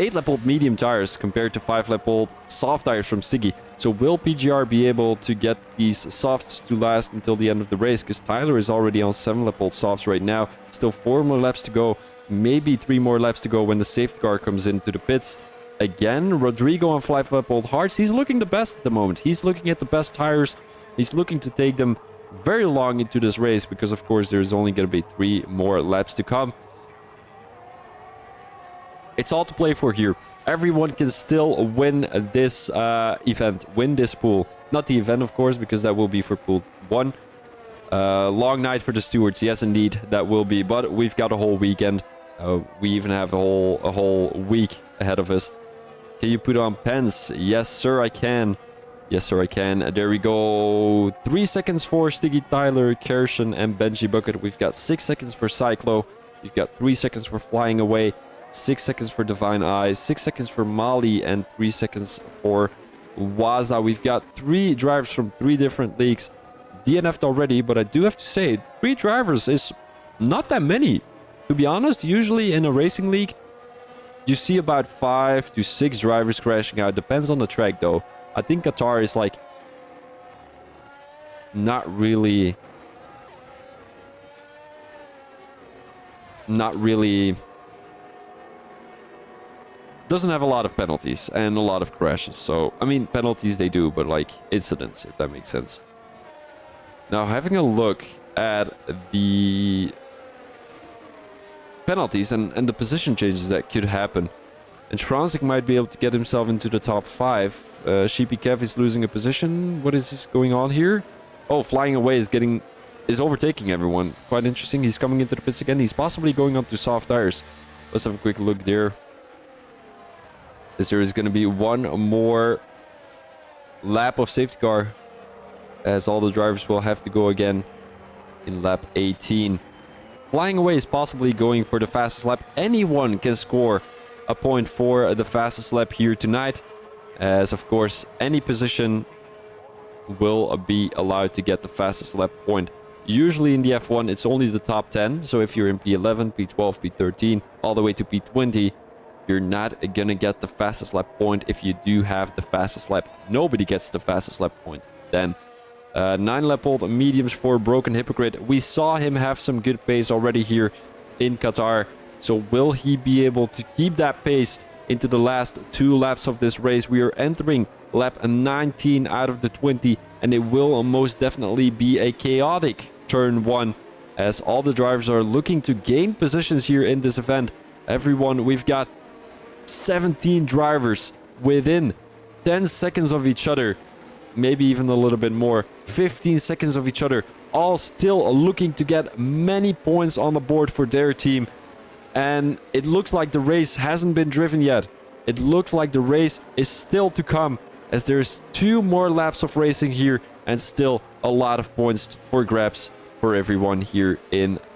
8-lap-old medium tires compared to 5-lap-old soft tires from Siggy. So will PGR be able to get these softs to last until the end of the race? Because Tyler is already on 7-lap-old softs right now. Still 4 more laps to go. Maybe 3 more laps to go when the safety car comes into the pits. Again, Rodrigo on 5-lap-old hards. He's looking the best at the moment. He's looking at the best tires. He's looking to take them very long into this race because, of course, there's only going to be 3 more laps to come. It's all to play for here. Everyone can still win this event, win this pool. Not the event, of course, because that will be for pool 1. Long night for the stewards. Yes, indeed, that will be. But we've got a whole weekend. We even have a whole week ahead of us. Can you put on pens? Yes, sir, I can. Yes, sir, I can. There we go. 3 seconds for Stiggy, Tyler, Kershin, and Benji Bucket. We've got 6 seconds for Cyclo. We've got 3 seconds for Flying Away. 6 seconds for Divine Eyes, 6 seconds for Mali, and 3 seconds for Waza. We've got 3 drivers from 3 different leagues DNF'd already, but I do have to say, 3 drivers is not that many. To be honest, usually in a racing league, you see about 5 to 6 drivers crashing out. Depends on the track, though. I think Qatar is like not really doesn't have a lot of penalties and a lot of crashes. So, I mean, penalties they do, but like incidents, if that makes sense. Now, having a look at the penalties and the position changes that could happen. And Franzik might be able to get himself into the top 5. Sheepy Kev is losing a position. What is going on here? Oh, Flying Away is overtaking everyone. Quite interesting. He's coming into the pits again. He's possibly going on to soft tires. Let's have a quick look there. There is going to be 1 more lap of safety car, as all the drivers will have to go again in lap 18. Flying Away is possibly going for the fastest lap. Anyone can score a point for the fastest lap here tonight, as of course any position will be allowed to get the fastest lap point. Usually in the F1 it's only the top 10, so if you're in P11, P12, P13 all the way to P20, you're not gonna get the fastest lap point. If you do have the fastest lap, nobody gets the fastest lap point then. 9-lap-old mediums for Broken Hypocrite. We saw him have some good pace already here in Qatar. So will he be able to keep that pace into the last 2 laps of this race? We are entering lap 19 out of the 20, and it will most definitely be a chaotic turn 1, as all the drivers are looking to gain positions here in this event. Everyone, we've got 17 drivers within 10 seconds of each other, maybe even a little bit more, 15 seconds of each other, all still looking to get many points on the board for their team. And it looks like the race hasn't been driven yet. It looks like the race is still to come, as there's 2 more laps of racing here and still a lot of points for grabs for everyone here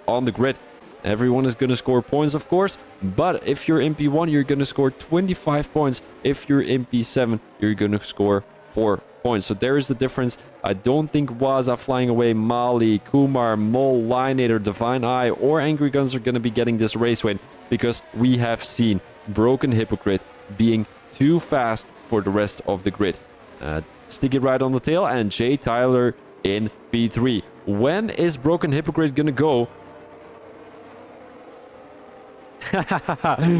on the grid. Everyone is going to score points, of course, but if you're in P1, you're going to score 25 points. If you're in P7, you're going to score 4 points. So there is the difference. I don't think Waza, Flying Away, Mali, Kumar, Mol, Lineator, Divine Eye, or Angry Guns are going to be getting this race win, because we have seen Broken Hypocrite being too fast for the rest of the grid. Stick it right on the tail, and Jay Tyler in P3. When is Broken Hypocrite going to go?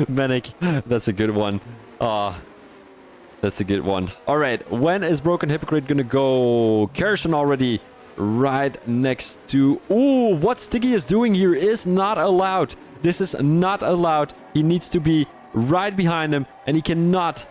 Manic, that's a good one. That's a good one. All right, when is Broken Hypocrite gonna go? Kershin already right next to... Ooh, what Sticky is doing here is not allowed. This is not allowed. He needs to be right behind him, and he cannot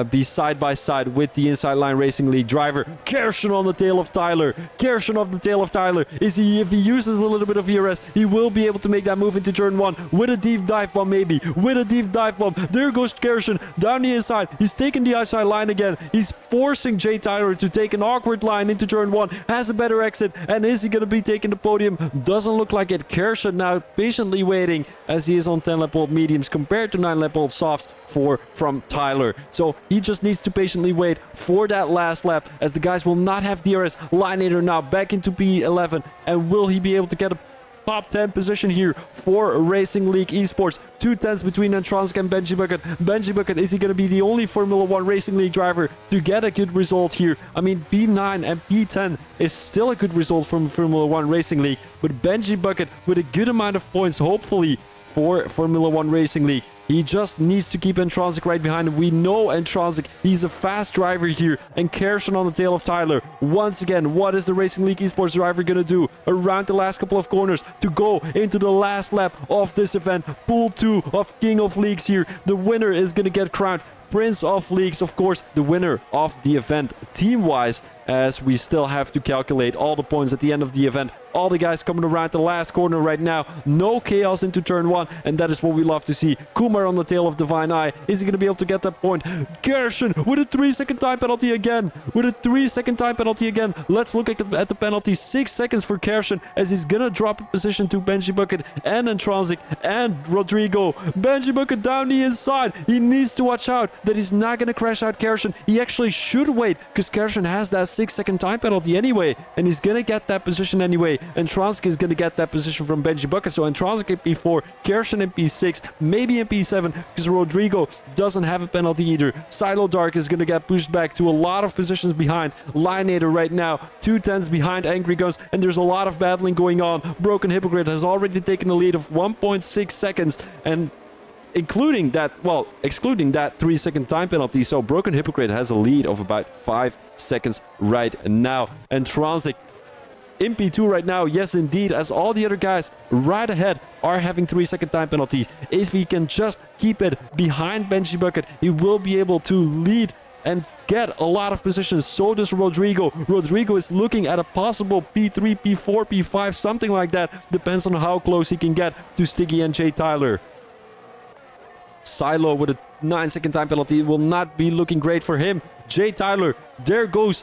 be side by side with the Inside Line Racing League driver. Kershin on the tail of Tyler. Kershin off the tail of Tyler. If he uses a little bit of ERS, he will be able to make that move into turn 1 with a deep dive bomb, maybe. With a deep dive bomb. There goes Kershin down the inside. He's taking the outside line again. He's forcing Jay Tyler to take an awkward line into turn 1. Has a better exit. And is he going to be taking the podium? Doesn't look like it. Kershin now patiently waiting, as he is on 10-lap-old mediums compared to 9-lap-old softs from Tyler. So he just needs to patiently wait for that last lap, as the guys will not have DRS. Lineator now back into P11, and will he be able to get a top 10 position here for Racing League Esports. 2 tenths between Antronsk and Benji Bucket. Benji Bucket, is he going to be the only Formula 1 Racing League driver to get a good result here? I mean, P9 and P10 is still a good result from Formula 1 Racing League, but Benji Bucket with a good amount of points, hopefully, for Formula 1 Racing League. He just needs to keep Antronsk right behind him. We know Antronsk, he's a fast driver here. And Kershin on the tail of Tyler. Once again, what is the Racing League Esports driver going to do around the last couple of corners to go into the last lap of this event? Pool 2 of King of Leagues here. The winner is going to get crowned Prince of Leagues, of course, the winner of the event team-wise, as we still have to calculate all the points at the end of the event. All the guys coming around the last corner right now. No chaos into turn 1, and that is what we love to see. Kumar on the tail of Divine Eye. Is he going to be able to get that point? Kershin with a 3-second time penalty again. With a 3-second time penalty again. Let's look at the penalty. 6 seconds for Kershin, as he's going to drop a position to Benji Bucket and Antronsk and Rodrigo. Benji Bucket down the inside. He needs to watch out that he's not going to crash out Kershin. He actually should wait, because Kershin has that 6-second time penalty anyway, and he's going to get that position anyway. Antronsk is going to get that position from Benji Bucket, so Antronsk in P4, Kershin in P6, maybe in P7, because Rodrigo doesn't have a penalty either. Silo Dark is going to get pushed back to a lot of positions behind. Lineator right now, 2 tenths behind Angry Guns, and there's a lot of battling going on. Broken Hypocrite has already taken a lead of 1.6 seconds, and excluding that 3-second time penalty, so Broken Hypocrite has a lead of about 5 seconds right now. And Transic in P2 right now, yes indeed, as all the other guys right ahead are having 3-second time penalties. If he can just keep it behind Benji Bucket, he will be able to lead and get a lot of positions. So does Rodrigo. Rodrigo is looking at a possible P3, P4, P5, something like that. Depends on how close he can get to Sticky and Jay Tyler. Silo with a 9-second time penalty will not be looking great for him. Jay Tyler, there goes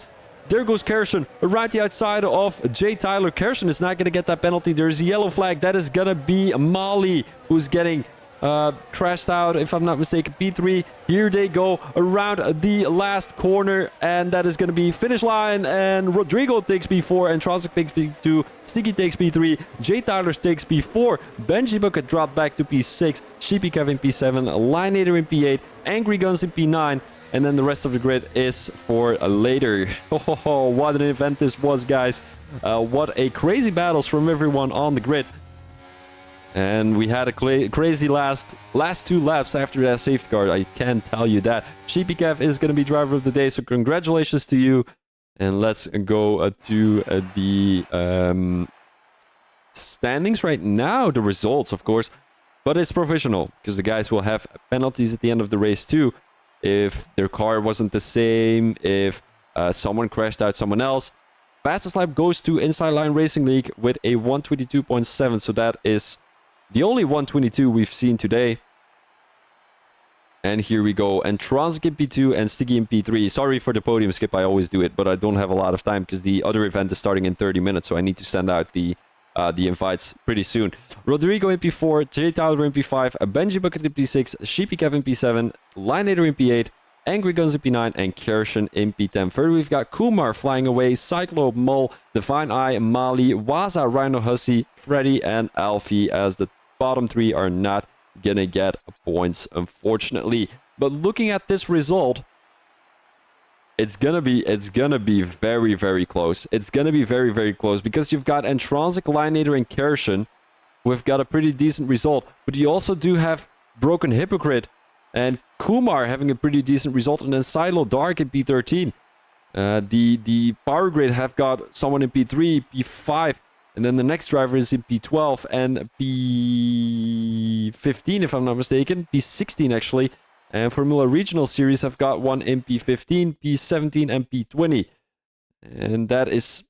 Kershin around the outside of Jay Tyler. Kershin is not going to get that penalty. There's a yellow flag. That is going to be Mali, who's getting crashed out, if I'm not mistaken. P3. Here they go around the last corner, and that is going to be finish line. And Rodrigo takes P4, and Transic takes P2. Sticky takes P3. Jay Tyler takes P4. Benji Bucket dropped back to P6. Sheepy Kev in P7. Lineator in P8. Angry Guns in P9. And then the rest of the grid is for later. Oh, what an event this was, guys. What a crazy battles from everyone on the grid. And we had a crazy last 2 laps after that safety car. I can tell you that. Sheepy Kev is going to be driver of the day, so congratulations to you. And let's go to the standings right now. The results, of course. But it's provisional, because the guys will have penalties at the end of the race too. If their car wasn't the same, if someone crashed out someone else. Fastest lap goes to Inside Line Racing League with a 122.7. So that is the only 122 we've seen today. And here we go. And Transic in P2 and Sticky in P3. Sorry for the podium skip, I always do it, but I don't have a lot of time because the other event is starting in 30 minutes. So I need to send out the invites pretty soon. Rodrigo in P4, Jay Tyler in P5, Benji Bucket in P6, Sheepy Kev in P7, Lineator in P8, Angry Guns in P9, and Kershin in P10. Further, we've got Kumar flying away, Cyclo, Mol, Divine Eye, Mali, Waza, Rhino Hussey, Freddy, and Alfie, as the bottom 3 are not gonna get points, unfortunately. But looking at this result, it's gonna be very, very close. It's gonna be very, very close, because you've got Antronsic, Lineator, and Kershin. We've got a pretty decent result, but you also do have Broken Hypocrite and Kumar having a pretty decent result, and then Silo Dark in P13. The Power Grid have got someone in P3, P5, and then the next driver is in P12 and P15, if I'm not mistaken. P16, actually. And Formula Regional Series have got one in P15, P17, and P20. And that is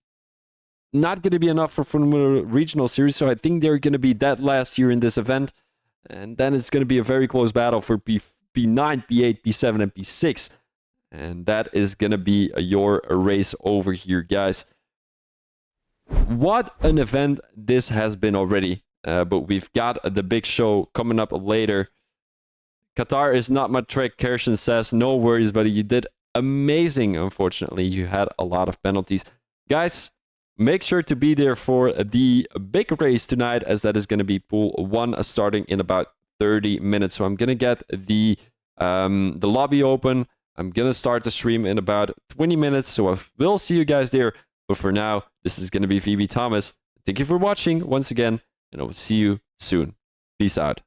not going to be enough for Formula Regional Series, so I think they're going to be dead last year in this event. And then it's going to be a very close battle for P9, P8, P7, and P6. And that is going to be your race over here, guys. What an event this has been already. But we've got the big show coming up later. Qatar is not my trick, Kershin says. No worries, buddy. You did amazing. Unfortunately, you had a lot of penalties. Guys, make sure to be there for the big race tonight, as that is going to be pool 1 starting in about 30 minutes. So I'm going to get the lobby open. I'm going to start the stream in about 20 minutes. So I will see you guys there. But for now, this is going to be VB Thomas. Thank you for watching once again, and I will see you soon. Peace out.